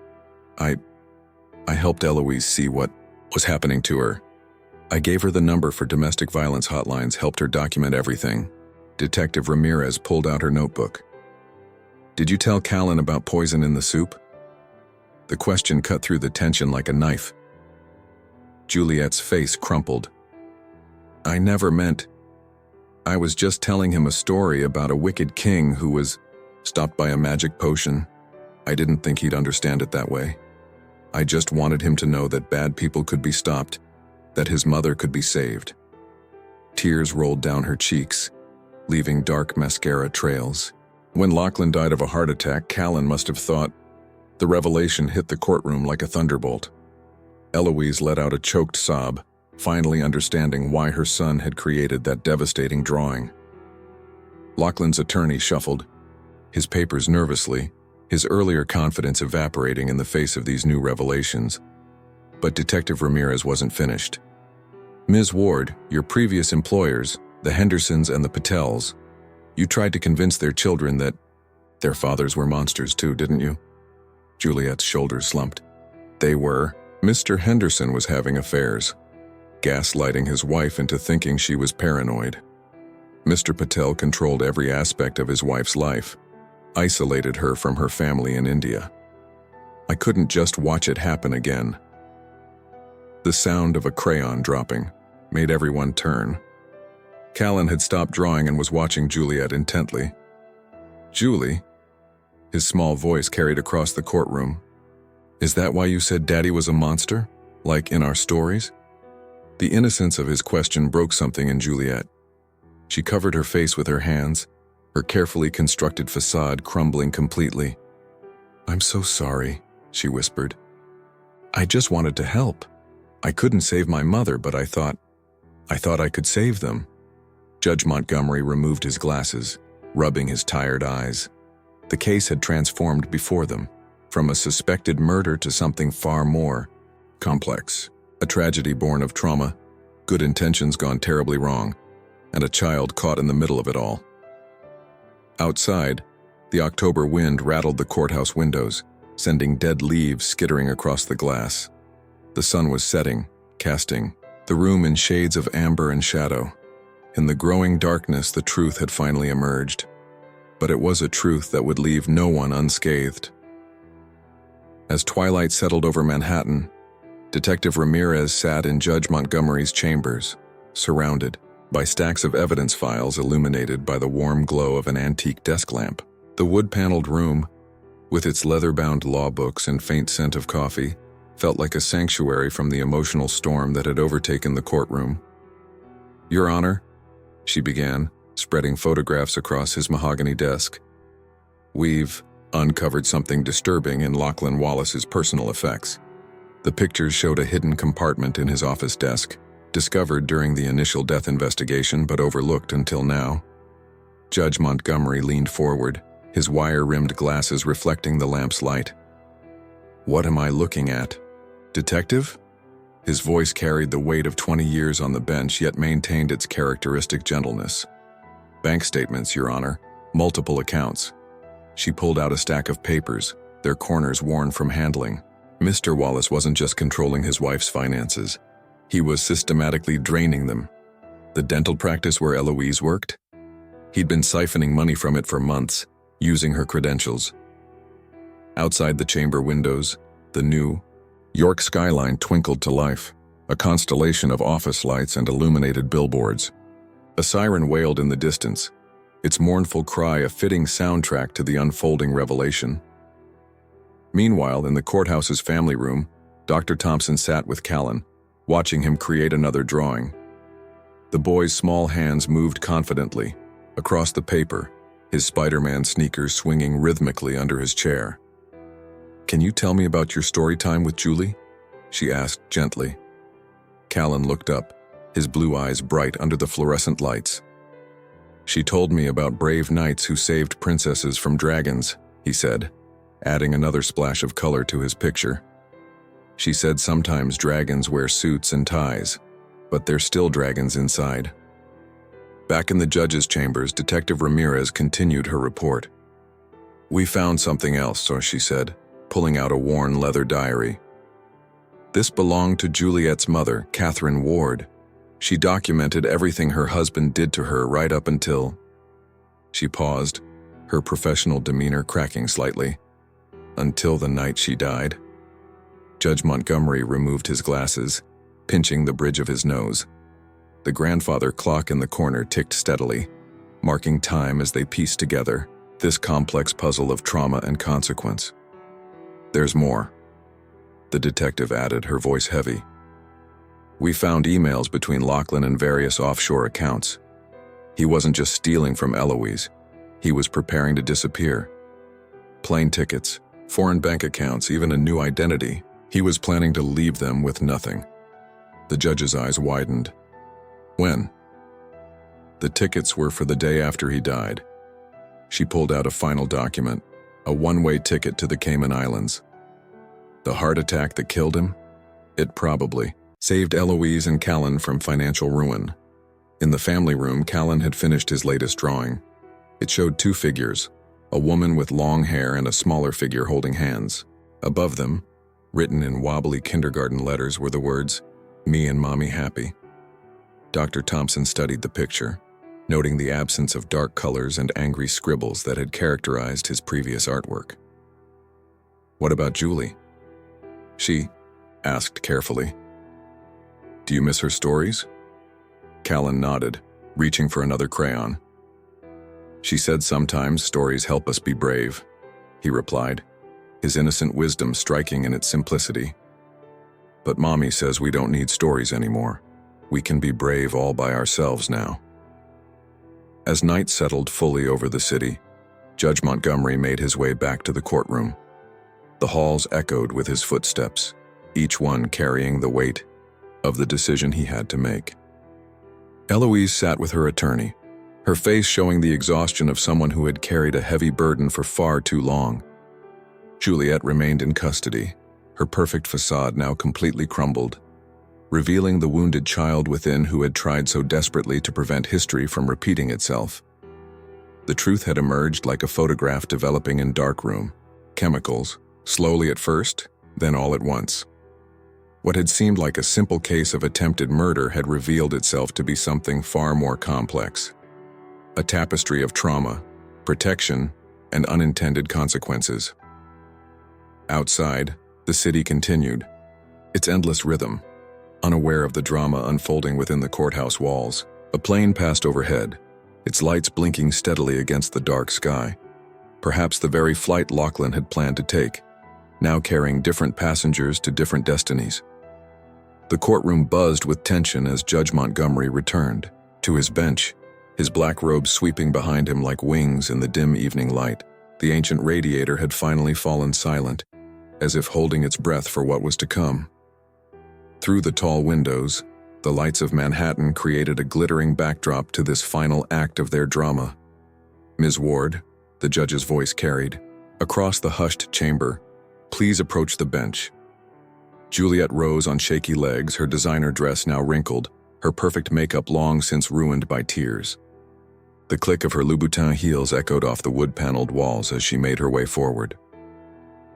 I helped Eloise see what was happening to her. I gave her the number for domestic violence hotlines, helped her document everything." Detective Ramirez pulled out her notebook. "Did you tell Callan about poison in the soup?" The question cut through the tension like a knife. Juliet's face crumpled. "I never meant. I was just telling him a story about a wicked king who was stopped by a magic potion. I didn't think he'd understand it that way. I just wanted him to know that bad people could be stopped, that his mother could be saved." Tears rolled down her cheeks, leaving dark mascara trails. When Lachlan died of a heart attack, Callan must have thought. The revelation hit the courtroom like a thunderbolt. Eloise let out a choked sob, finally understanding why her son had created that devastating drawing. Lachlan's attorney shuffled, his papers nervously, his earlier confidence evaporating in the face of these new revelations. But Detective Ramirez wasn't finished. "Ms. Ward, your previous employers, the Hendersons and the Patels, you tried to convince their children that their fathers were monsters too, didn't you?" Juliet's shoulders slumped. "They were. Mr. Henderson was having affairs, gaslighting his wife into thinking she was paranoid. Mr. Patel controlled every aspect of his wife's life, isolated her from her family in India. I couldn't just watch it happen again." The sound of a crayon dropping made everyone turn. Callan had stopped drawing and was watching Juliet intently. "Julie," his small voice carried across the courtroom, "is that why you said Daddy was a monster, like in our stories?" The innocence of his question broke something in Juliet. She covered her face with her hands, her carefully constructed facade crumbling completely. "I'm so sorry," she whispered. "I just wanted to help. I couldn't save my mother, but I thought I could save them." Judge Montgomery removed his glasses, rubbing his tired eyes. The case had transformed before them, from a suspected murder to something far more complex. A tragedy born of trauma, good intentions gone terribly wrong, and a child caught in the middle of it all. Outside, the October wind rattled the courthouse windows, sending dead leaves skittering across the glass. The sun was setting, casting the room in shades of amber and shadow. In the growing darkness, the truth had finally emerged. But it was a truth that would leave no one unscathed. As twilight settled over Manhattan, Detective Ramirez sat in Judge Montgomery's chambers, surrounded by stacks of evidence files illuminated by the warm glow of an antique desk lamp. The wood-paneled room, with its leather-bound law books and faint scent of coffee, felt like a sanctuary from the emotional storm that had overtaken the courtroom. "Your Honor," she began, spreading photographs across his mahogany desk. "We've uncovered something disturbing in Lachlan Wallace's personal effects." The pictures showed a hidden compartment in his office desk, discovered during the initial death investigation but overlooked until now. Judge Montgomery leaned forward, his wire-rimmed glasses reflecting the lamp's light. "What am I looking at? Detective?" His voice carried the weight of 20 years on the bench, yet maintained its characteristic gentleness. "Bank statements, Your Honor. Multiple accounts." She pulled out a stack of papers, their corners worn from handling. Mr. Wallace wasn't just controlling his wife's finances. He was systematically draining them. The dental practice where Eloise worked? He'd been siphoning money from it for months, using her credentials. Outside the chamber windows, the New York skyline twinkled to life, a constellation of office lights and illuminated billboards. A siren wailed in the distance, its mournful cry a fitting soundtrack to the unfolding revelation. Meanwhile, in the courthouse's family room, Dr. Thompson sat with Callan, watching him create another drawing. The boy's small hands moved confidently across the paper, his Spider-Man sneakers swinging rhythmically under his chair. "Can you tell me about your story time with Julie?" she asked gently. Callan looked up, his blue eyes bright under the fluorescent lights. "She told me about brave knights who saved princesses from dragons," he said, adding another splash of color to his picture. "She said sometimes dragons wear suits and ties, but they're still dragons inside." Back in the judge's chambers, Detective Ramirez continued her report. "We found something else," so she said, pulling out a worn leather diary. "This belonged to Juliet's mother, Catherine Ward. She documented everything her husband did to her right up until..." She paused, her professional demeanor cracking slightly. "Until the night she died." Judge Montgomery removed his glasses, pinching the bridge of his nose. The grandfather clock in the corner ticked steadily, marking time as they pieced together this complex puzzle of trauma and consequence. "There's more," the detective added, her voice heavy. "We found emails between Lachlan and various offshore accounts. He wasn't just stealing from Eloise, he was preparing to disappear. Plane tickets, foreign bank accounts, even a new identity. He was planning to leave them with nothing." The judge's eyes widened. "When?" "The tickets were for the day after he died." She pulled out a final document, a one-way ticket to the Cayman Islands. The heart attack that killed him? It probably saved Eloise and Callan from financial ruin. In the family room, Callan had finished his latest drawing. It showed two figures, a woman with long hair and a smaller figure holding hands. Above them, written in wobbly kindergarten letters, were the words, "Me and Mommy happy." Dr. Thompson studied the picture, noting the absence of dark colors and angry scribbles that had characterized his previous artwork. "What about Julie?" She asked carefully. "Do you miss her stories?" Callan nodded, reaching for another crayon. "She said sometimes stories help us be brave," he replied, his innocent wisdom striking in its simplicity. "But Mommy says we don't need stories anymore. We can be brave all by ourselves now." As night settled fully over the city, Judge Montgomery made his way back to the courtroom. The halls echoed with his footsteps, each one carrying the weight of the decision he had to make. Eloise sat with her attorney, her face showing the exhaustion of someone who had carried a heavy burden for far too long. Juliet remained in custody, her perfect facade now completely crumbled, revealing the wounded child within who had tried so desperately to prevent history from repeating itself. The truth had emerged like a photograph developing in darkroom. Chemicals, slowly at first, then all at once. What had seemed like a simple case of attempted murder had revealed itself to be something far more complex. A tapestry of trauma, protection, and unintended consequences. Outside, the city continued, its endless rhythm. Unaware of the drama unfolding within the courthouse walls, a plane passed overhead, its lights blinking steadily against the dark sky. Perhaps the very flight Lachlan had planned to take, now carrying different passengers to different destinies. The courtroom buzzed with tension as Judge Montgomery returned to his bench, his black robe sweeping behind him like wings in the dim evening light. The ancient radiator had finally fallen silent, as if holding its breath for what was to come. Through the tall windows, the lights of Manhattan created a glittering backdrop to this final act of their drama. "Ms. Ward," the judge's voice carried, across the hushed chamber, "please approach the bench." Juliet rose on shaky legs, her designer dress now wrinkled, her perfect makeup long since ruined by tears. The click of her Louboutin heels echoed off the wood-paneled walls as she made her way forward.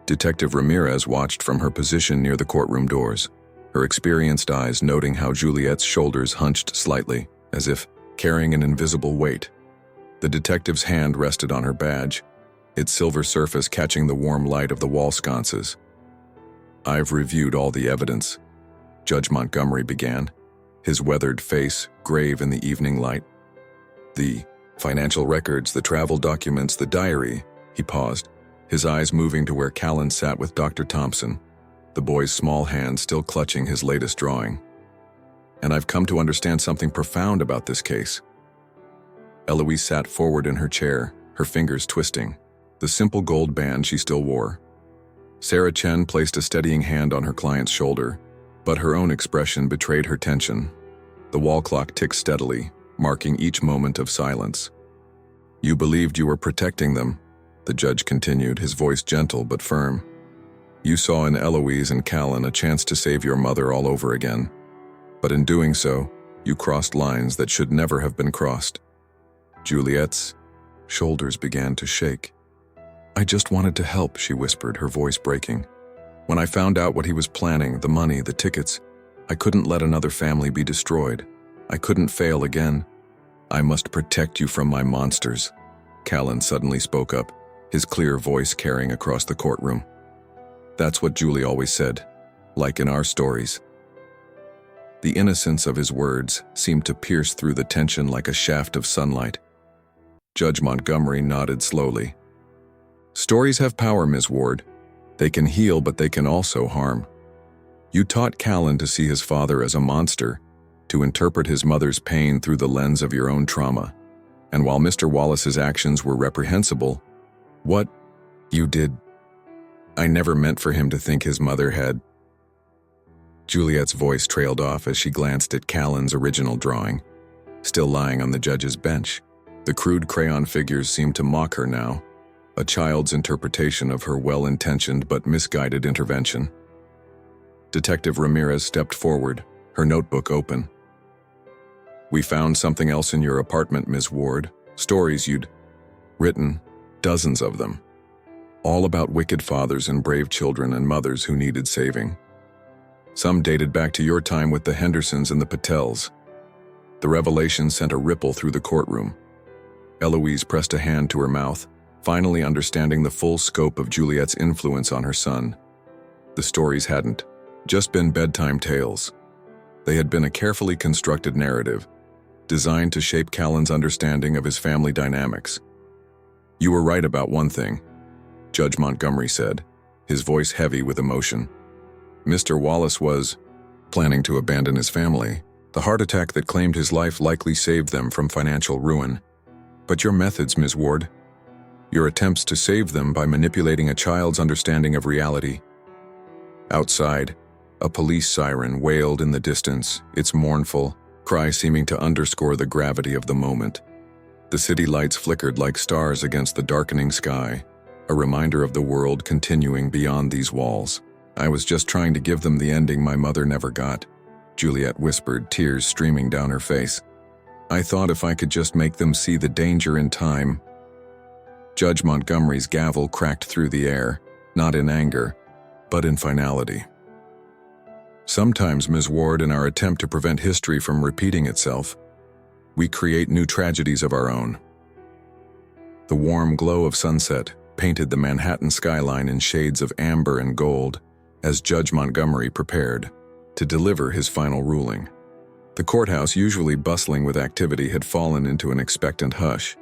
Detective Ramirez watched from her position near the courtroom doors, her experienced eyes noting how Juliet's shoulders hunched slightly, as if carrying an invisible weight. The detective's hand rested on her badge, its silver surface catching the warm light of the wall sconces. "I've reviewed all the evidence," Judge Montgomery began, his weathered face grave in the evening light. "The financial records, the travel documents, the diary," he paused, his eyes moving to where Callan sat with Dr. Thompson, the boy's small hand still clutching his latest drawing. "And I've come to understand something profound about this case." Eloise sat forward in her chair, her fingers twisting, the simple gold band she still wore. Sarah Chen placed a steadying hand on her client's shoulder, but her own expression betrayed her tension. The wall clock ticked steadily, marking each moment of silence. "You believed you were protecting them," the judge continued, his voice gentle but firm. "You saw in Eloise and Callan a chance to save your mother all over again. But in doing so, you crossed lines that should never have been crossed." Juliet's shoulders began to shake. "I just wanted to help," she whispered, her voice breaking. "When I found out what he was planning, the money, the tickets, I couldn't let another family be destroyed. I couldn't fail again. I must protect you from my monsters." Callan suddenly spoke up, his clear voice carrying across the courtroom. "That's what Julie always said, like in our stories." The innocence of his words seemed to pierce through the tension like a shaft of sunlight. Judge Montgomery nodded slowly. "Stories have power, Ms. Ward. They can heal, but they can also harm. You taught Callan to see his father as a monster, to interpret his mother's pain through the lens of your own trauma. And while Mr. Wallace's actions were reprehensible, what you did, I never meant for him to think his mother had." Juliet's voice trailed off as she glanced at Callan's original drawing, still lying on the judge's bench. The crude crayon figures seemed to mock her now, a child's interpretation of her well-intentioned but misguided intervention. Detective Ramirez stepped forward, her notebook open. "We found something else in your apartment, Ms. Ward. Stories you'd written, dozens of them. All about wicked fathers and brave children and mothers who needed saving. Some dated back to your time with the Hendersons and the Patels." The revelation sent a ripple through the courtroom. Eloise pressed a hand to her mouth, finally understanding the full scope of Juliet's influence on her son. The stories hadn't just been bedtime tales. They had been a carefully constructed narrative, designed to shape Callan's understanding of his family dynamics. "You were right about one thing," Judge Montgomery said, his voice heavy with emotion. "Mr. Wallace was planning to abandon his family. The heart attack that claimed his life likely saved them from financial ruin. But your methods, Ms. Ward, your attempts to save them by manipulating a child's understanding of reality." Outside, a police siren wailed in the distance, its mournful cry seeming to underscore the gravity of the moment. The city lights flickered like stars against the darkening sky, a reminder of the world continuing beyond these walls. "I was just trying to give them the ending my mother never got," Juliet whispered, tears streaming down her face. "I thought if I could just make them see the danger in time, Judge Montgomery's gavel cracked through the air, not in anger, but in finality. Sometimes, Ms. Ward, in our attempt to prevent history from repeating itself, we create new tragedies of our own. The warm glow of sunset painted the Manhattan skyline in shades of amber and gold as Judge Montgomery prepared to deliver his final ruling. The courthouse, usually bustling with activity, had fallen into an expectant hush.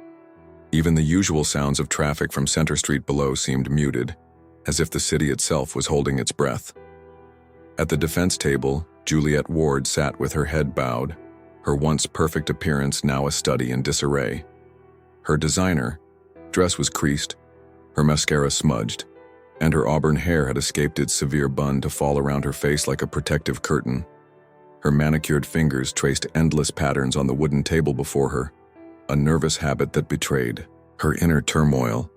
Even the usual sounds of traffic from Center Street below seemed muted, as if the city itself was holding its breath. At the defense table, Juliet Ward sat with her head bowed, her once perfect appearance now a study in disarray. Her designer dress was creased, her mascara smudged, and her auburn hair had escaped its severe bun to fall around her face like a protective curtain. Her manicured fingers traced endless patterns on the wooden table before her, a nervous habit that betrayed her inner turmoil.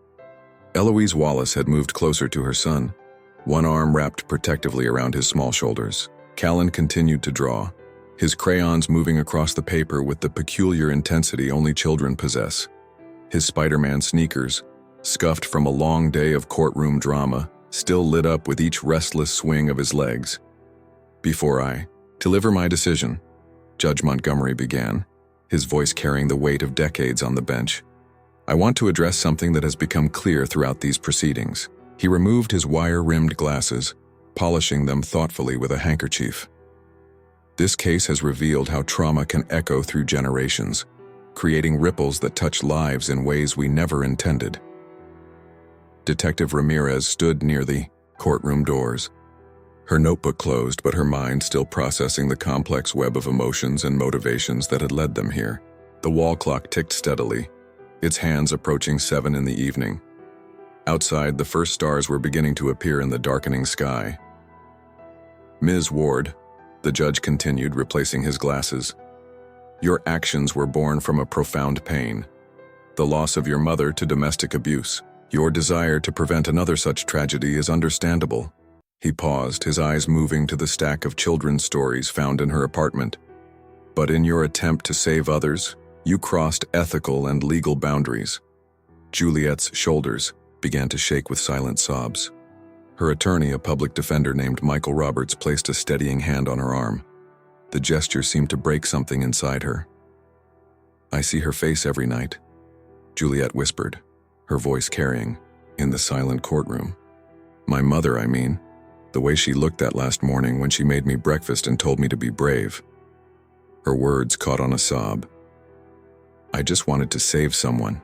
Eloise Wallace had moved closer to her son, one arm wrapped protectively around his small shoulders. Callan continued to draw, his crayons moving across the paper with the peculiar intensity only children possess. His Spider-Man sneakers, scuffed from a long day of courtroom drama, still lit up with each restless swing of his legs. "Before I deliver my decision," Judge Montgomery began, his voice carrying the weight of decades on the bench, "I want to address something that has become clear throughout these proceedings." He removed his wire-rimmed glasses, polishing them thoughtfully with a handkerchief. "This case has revealed how trauma can echo through generations, creating ripples that touch lives in ways we never intended." Detective Ramirez stood near the courtroom doors, her notebook closed but her mind still processing the complex web of emotions and motivations that had led them here. The wall clock ticked steadily, its hands approaching 7 in the evening. Outside, the first stars were beginning to appear in the darkening sky. "Ms. Ward," the judge continued, replacing his glasses, "your actions were born from a profound pain, the loss of your mother to domestic abuse. Your desire to prevent another such tragedy is understandable." He paused, his eyes moving to the stack of children's stories found in her apartment. "But in your attempt to save others, you crossed ethical and legal boundaries." Juliet's shoulders began to shake with silent sobs. Her attorney, a public defender named Michael Roberts, placed a steadying hand on her arm. The gesture seemed to break something inside her. "I see her face every night," Juliet whispered, her voice carrying, in the silent courtroom. "My mother, I mean. The way she looked that last morning when she made me breakfast and told me to be brave." Her words caught on a sob. "I just wanted to save someone.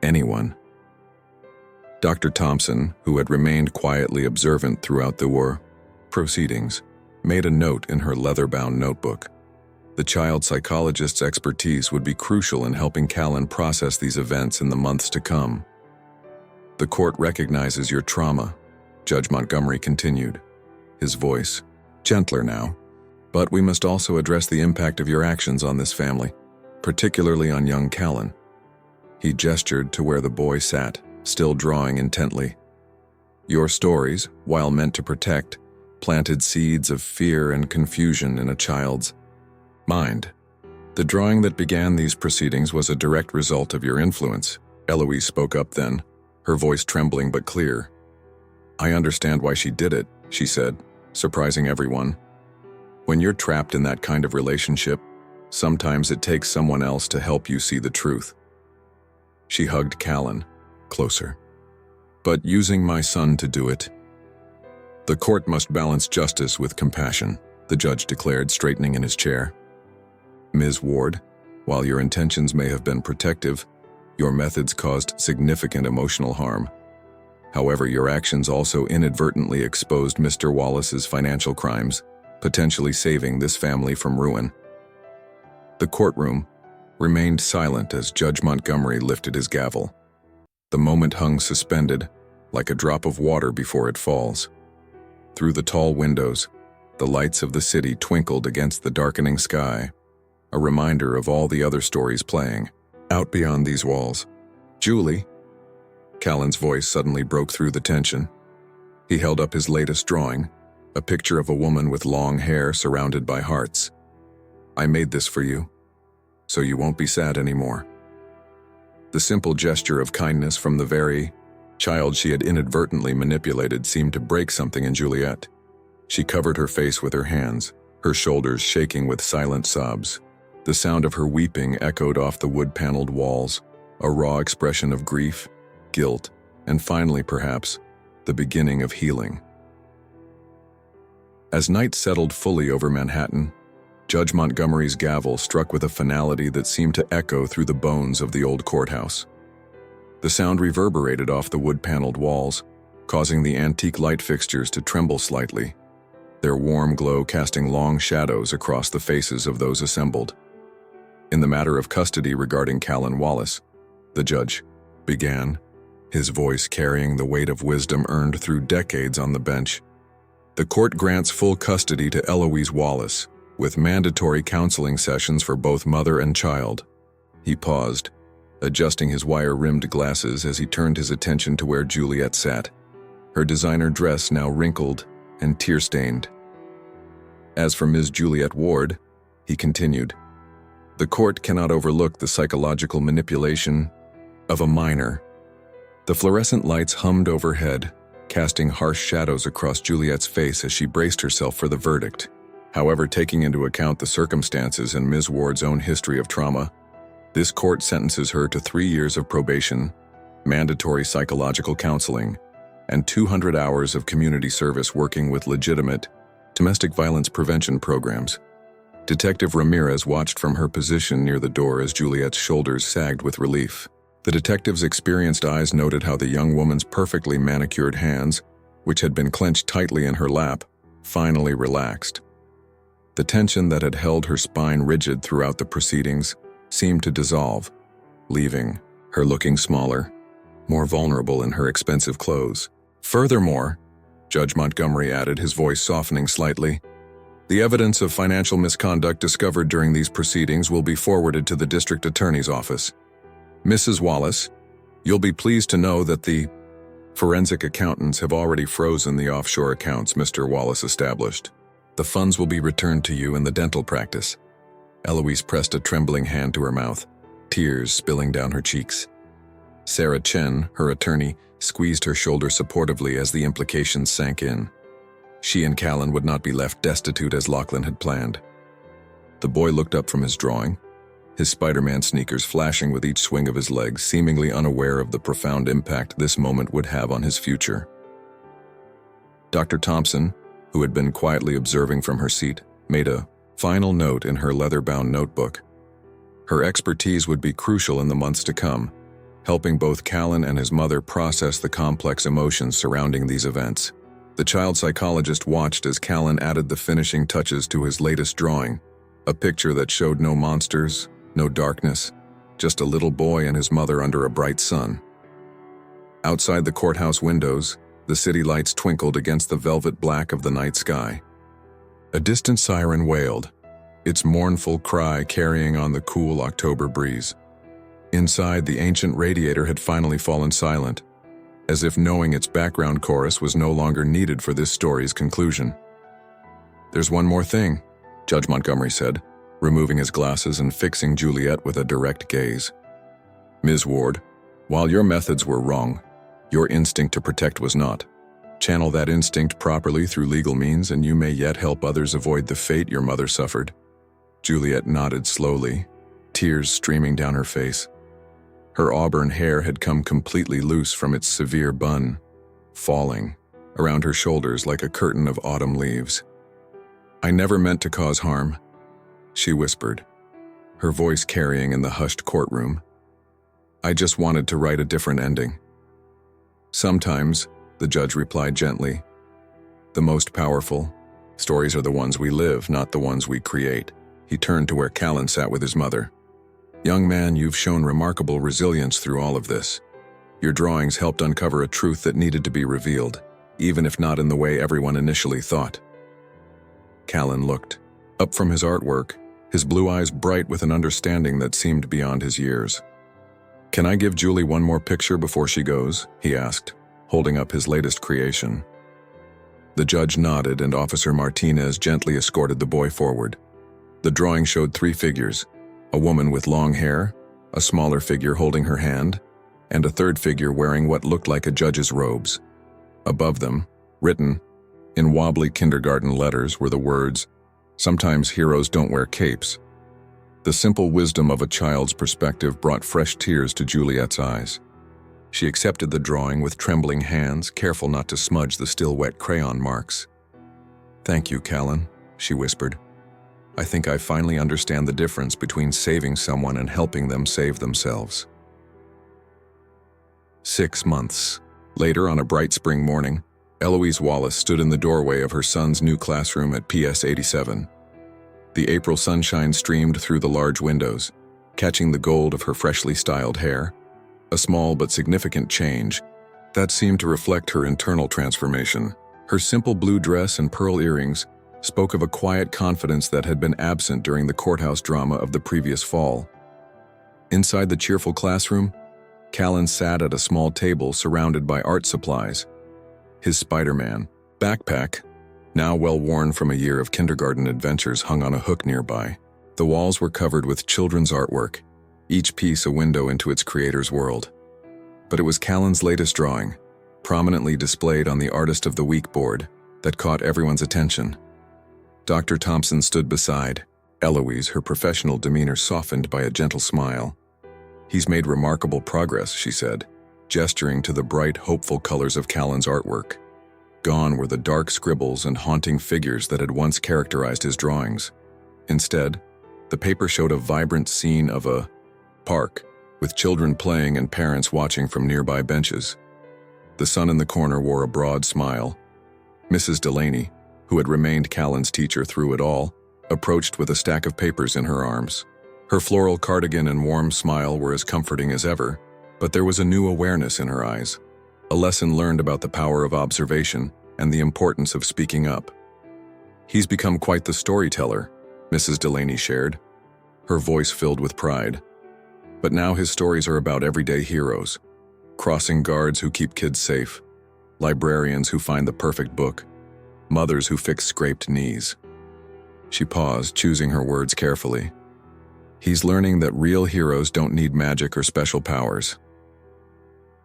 Anyone." Dr. Thompson, who had remained quietly observant throughout the war proceedings, made a note in her leather-bound notebook. The child psychologist's expertise would be crucial in helping Callan process these events in the months to come. "The court recognizes your trauma," Judge Montgomery continued, his voice gentler now, "but we must also address the impact of your actions on this family, particularly on young Callan." He gestured to where the boy sat, still drawing intently. "Your stories, while meant to protect, planted seeds of fear and confusion in a child's mind. The drawing that began these proceedings was a direct result of your influence." Eloise spoke up then, her voice trembling but clear. "I understand why she did it," she said, surprising everyone. "When you're trapped in that kind of relationship, sometimes it takes someone else to help you see the truth." She hugged Callan closer. "But using my son to do it." "The court must balance justice with compassion," the judge declared, straightening in his chair. "Ms. Ward, while your intentions may have been protective, your methods caused significant emotional harm. However, your actions also inadvertently exposed Mr. Wallace's financial crimes, potentially saving this family from ruin." The courtroom remained silent as Judge Montgomery lifted his gavel. The moment hung suspended, like a drop of water before it falls. Through the tall windows, the lights of the city twinkled against the darkening sky, a reminder of all the other stories playing out beyond these walls. "Julie," Callan's voice suddenly broke through the tension. He held up his latest drawing, a picture of a woman with long hair surrounded by hearts. "I made this for you, so you won't be sad anymore." The simple gesture of kindness from the very child she had inadvertently manipulated seemed to break something in Juliet. She covered her face with her hands, her shoulders shaking with silent sobs. The sound of her weeping echoed off the wood-paneled walls, a raw expression of grief, guilt, and finally, perhaps, the beginning of healing. As night settled fully over Manhattan, Judge Montgomery's gavel struck with a finality that seemed to echo through the bones of the old courthouse. The sound reverberated off the wood-paneled walls, causing the antique light fixtures to tremble slightly, their warm glow casting long shadows across the faces of those assembled. In the matter of custody regarding Callan Wallace, the judge began, his voice carrying the weight of wisdom earned through decades on the bench. The court grants full custody to Eloise Wallace, with mandatory counseling sessions for both mother and child. He paused, adjusting his wire-rimmed glasses as he turned his attention to where Juliet sat, her designer dress now wrinkled and tear-stained. As for Ms. Juliet Ward, he continued, the court cannot overlook the psychological manipulation of a minor. The fluorescent lights hummed overhead, casting harsh shadows across Juliet's face as she braced herself for the verdict. However, taking into account the circumstances and Ms. Ward's own history of trauma, this court sentences her to 3 years of probation, mandatory psychological counseling, and 200 hours of community service working with legitimate domestic violence prevention programs. Detective Ramirez watched from her position near the door as Juliet's shoulders sagged with relief. The detective's experienced eyes noted how the young woman's perfectly manicured hands, which had been clenched tightly in her lap, finally relaxed. The tension that had held her spine rigid throughout the proceedings seemed to dissolve, leaving her looking smaller, more vulnerable in her expensive clothes. Furthermore, Judge Montgomery added, his voice softening slightly, the evidence of financial misconduct discovered during these proceedings will be forwarded to the district attorney's office. Mrs. Wallace, you'll be pleased to know that the forensic accountants have already frozen the offshore accounts Mr. Wallace established. The funds will be returned to you in the dental practice. Eloise pressed a trembling hand to her mouth, tears spilling down her cheeks. Sarah Chen, her attorney, squeezed her shoulder supportively as the implications sank in. She and Callan would not be left destitute as Lachlan had planned. The boy looked up from his drawing, his Spider-Man sneakers flashing with each swing of his legs, seemingly unaware of the profound impact this moment would have on his future. Dr. Thompson, who had been quietly observing from her seat, made a final note in her leather-bound notebook. Her expertise would be crucial in the months to come, helping both Callan and his mother process the complex emotions surrounding these events. The child psychologist watched as Callan added the finishing touches to his latest drawing, a picture that showed no monsters, no darkness, just a little boy and his mother under a bright sun. Outside the courthouse windows, the city lights twinkled against the velvet black of the night sky. A distant siren wailed, its mournful cry carrying on the cool October breeze. Inside, the ancient radiator had finally fallen silent, as if knowing its background chorus was no longer needed for this story's conclusion. There's one more thing, Judge Montgomery said, removing his glasses and fixing Juliet with a direct gaze. Ms. Ward, while your methods were wrong, your instinct to protect was not. Channel that instinct properly through legal means and you may yet help others avoid the fate your mother suffered. Juliet nodded slowly, tears streaming down her face. Her auburn hair had come completely loose from its severe bun, falling around her shoulders like a curtain of autumn leaves. I never meant to cause harm, she whispered, her voice carrying in the hushed courtroom. I just wanted to write a different ending. Sometimes, the judge replied gently, the most powerful stories are the ones we live, not the ones we create. He turned to where Callan sat with his mother. Young man, you've shown remarkable resilience through all of this. Your drawings helped uncover a truth that needed to be revealed, even if not in the way everyone initially thought. Callan looked up from his artwork, his blue eyes bright with an understanding that seemed beyond his years. Can I give Julie one more picture before she goes? He asked, holding up his latest creation. The judge nodded and Officer Martinez gently escorted the boy forward. The drawing showed 3 figures, a woman with long hair, a smaller figure holding her hand, and a third figure wearing what looked like a judge's robes. Above them, written in wobbly kindergarten letters, were the words, "Sometimes heroes don't wear capes." The simple wisdom of a child's perspective brought fresh tears to Juliet's eyes. She accepted the drawing with trembling hands, careful not to smudge the still wet crayon marks. "Thank you, Callan," she whispered. "I think I finally understand the difference between saving someone and helping them save themselves." 6 months. Later, on a bright spring morning, Eloise Wallace stood in the doorway of her son's new classroom at PS 87. The April sunshine streamed through the large windows, catching the gold of her freshly styled hair, a small but significant change that seemed to reflect her internal transformation. Her simple blue dress and pearl earrings spoke of a quiet confidence that had been absent during the courthouse drama of the previous fall. Inside the cheerful classroom, Callan sat at a small table surrounded by art supplies. His Spider-Man backpack, now well worn from a year of kindergarten adventures, hung on a hook nearby. The walls were covered with children's artwork, each piece a window into its creator's world. But it was Callan's latest drawing, prominently displayed on the Artist of the Week board, that caught everyone's attention. Dr. Thompson stood beside Eloise, her professional demeanor softened by a gentle smile. "He's made remarkable progress," she said, gesturing to the bright, hopeful colors of Callan's artwork. Gone were the dark scribbles and haunting figures that had once characterized his drawings. Instead, the paper showed a vibrant scene of a park, with children playing and parents watching from nearby benches. The son in the corner wore a broad smile. Mrs. Delaney, who had remained Callan's teacher through it all, approached with a stack of papers in her arms. Her floral cardigan and warm smile were as comforting as ever, but there was a new awareness in her eyes, a lesson learned about the power of observation and the importance of speaking up. "He's become quite the storyteller," Mrs. Delaney shared, her voice filled with pride. "But now his stories are about everyday heroes, crossing guards who keep kids safe, librarians who find the perfect book, mothers who fix scraped knees." She paused, choosing her words carefully. "He's learning that real heroes don't need magic or special powers."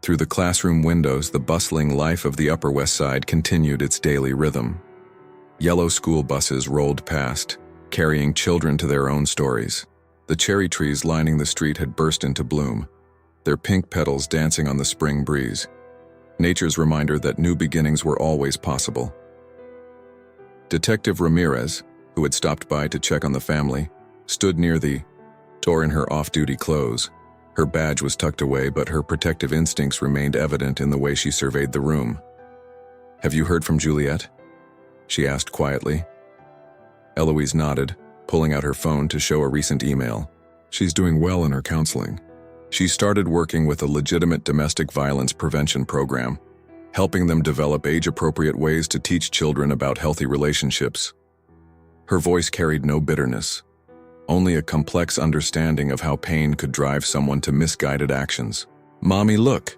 Through the classroom windows, the bustling life of the Upper West Side continued its daily rhythm. Yellow school buses rolled past, carrying children to their own stories. The cherry trees lining the street had burst into bloom, their pink petals dancing on the spring breeze. Nature's reminder that new beginnings were always possible. Detective Ramirez, who had stopped by to check on the family, stood near the door in her off-duty clothes. Her badge was tucked away, but her protective instincts remained evident in the way she surveyed the room. "Have you heard from Juliet?" she asked quietly. Eloise nodded, pulling out her phone to show a recent email. "She's doing well in her counseling. She started working with a legitimate domestic violence prevention program, helping them develop age-appropriate ways to teach children about healthy relationships." Her voice carried no bitterness, only a complex understanding of how pain could drive someone to misguided actions. "Mommy, look!"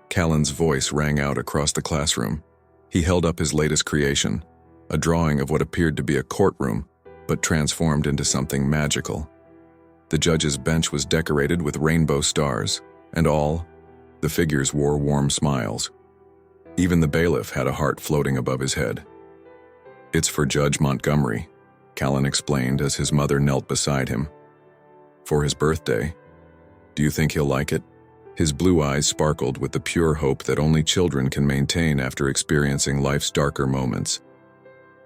Callan's voice rang out across the classroom. He held up his latest creation, a drawing of what appeared to be a courtroom, but transformed into something magical. The judge's bench was decorated with rainbow stars, and all the figures wore warm smiles. Even the bailiff had a heart floating above his head. "It's for Judge Montgomery," Callan explained as his mother knelt beside him. "For his birthday. Do you think he'll like it?" His blue eyes sparkled with the pure hope that only children can maintain after experiencing life's darker moments.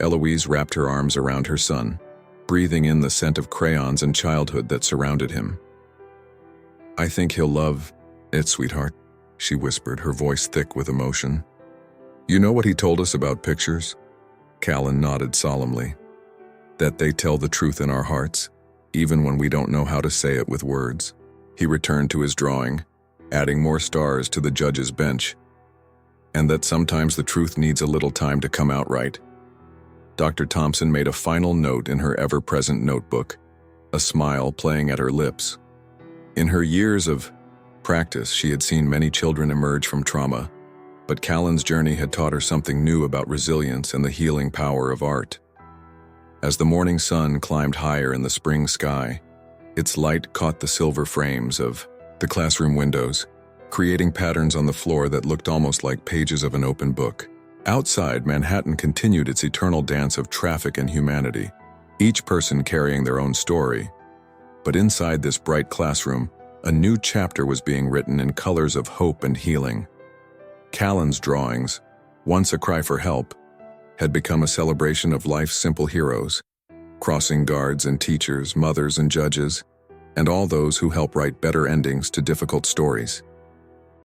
Eloise wrapped her arms around her son, breathing in the scent of crayons and childhood that surrounded him. "I think he'll love it, sweetheart," she whispered, her voice thick with emotion. "You know what he told us about pictures?" Callan nodded solemnly. "That they tell the truth in our hearts, even when we don't know how to say it with words." He returned to his drawing, adding more stars to the judge's bench. "And that sometimes the truth needs a little time to come out right." Dr. Thompson made a final note in her ever-present notebook, a smile playing at her lips. In her years of practice, she had seen many children emerge from trauma, but Callan's journey had taught her something new about resilience and the healing power of art. As the morning sun climbed higher in the spring sky, Its light caught the silver frames of the classroom windows, creating patterns on the floor that looked almost like pages of an open book. Outside, Manhattan continued its eternal dance of traffic and humanity, each person carrying their own story. But inside this bright classroom, a new chapter was being written in colors of hope and healing. Callan's drawings, once a cry for help, had become a celebration of life's simple heroes, crossing guards and teachers, mothers and judges, and all those who help write better endings to difficult stories.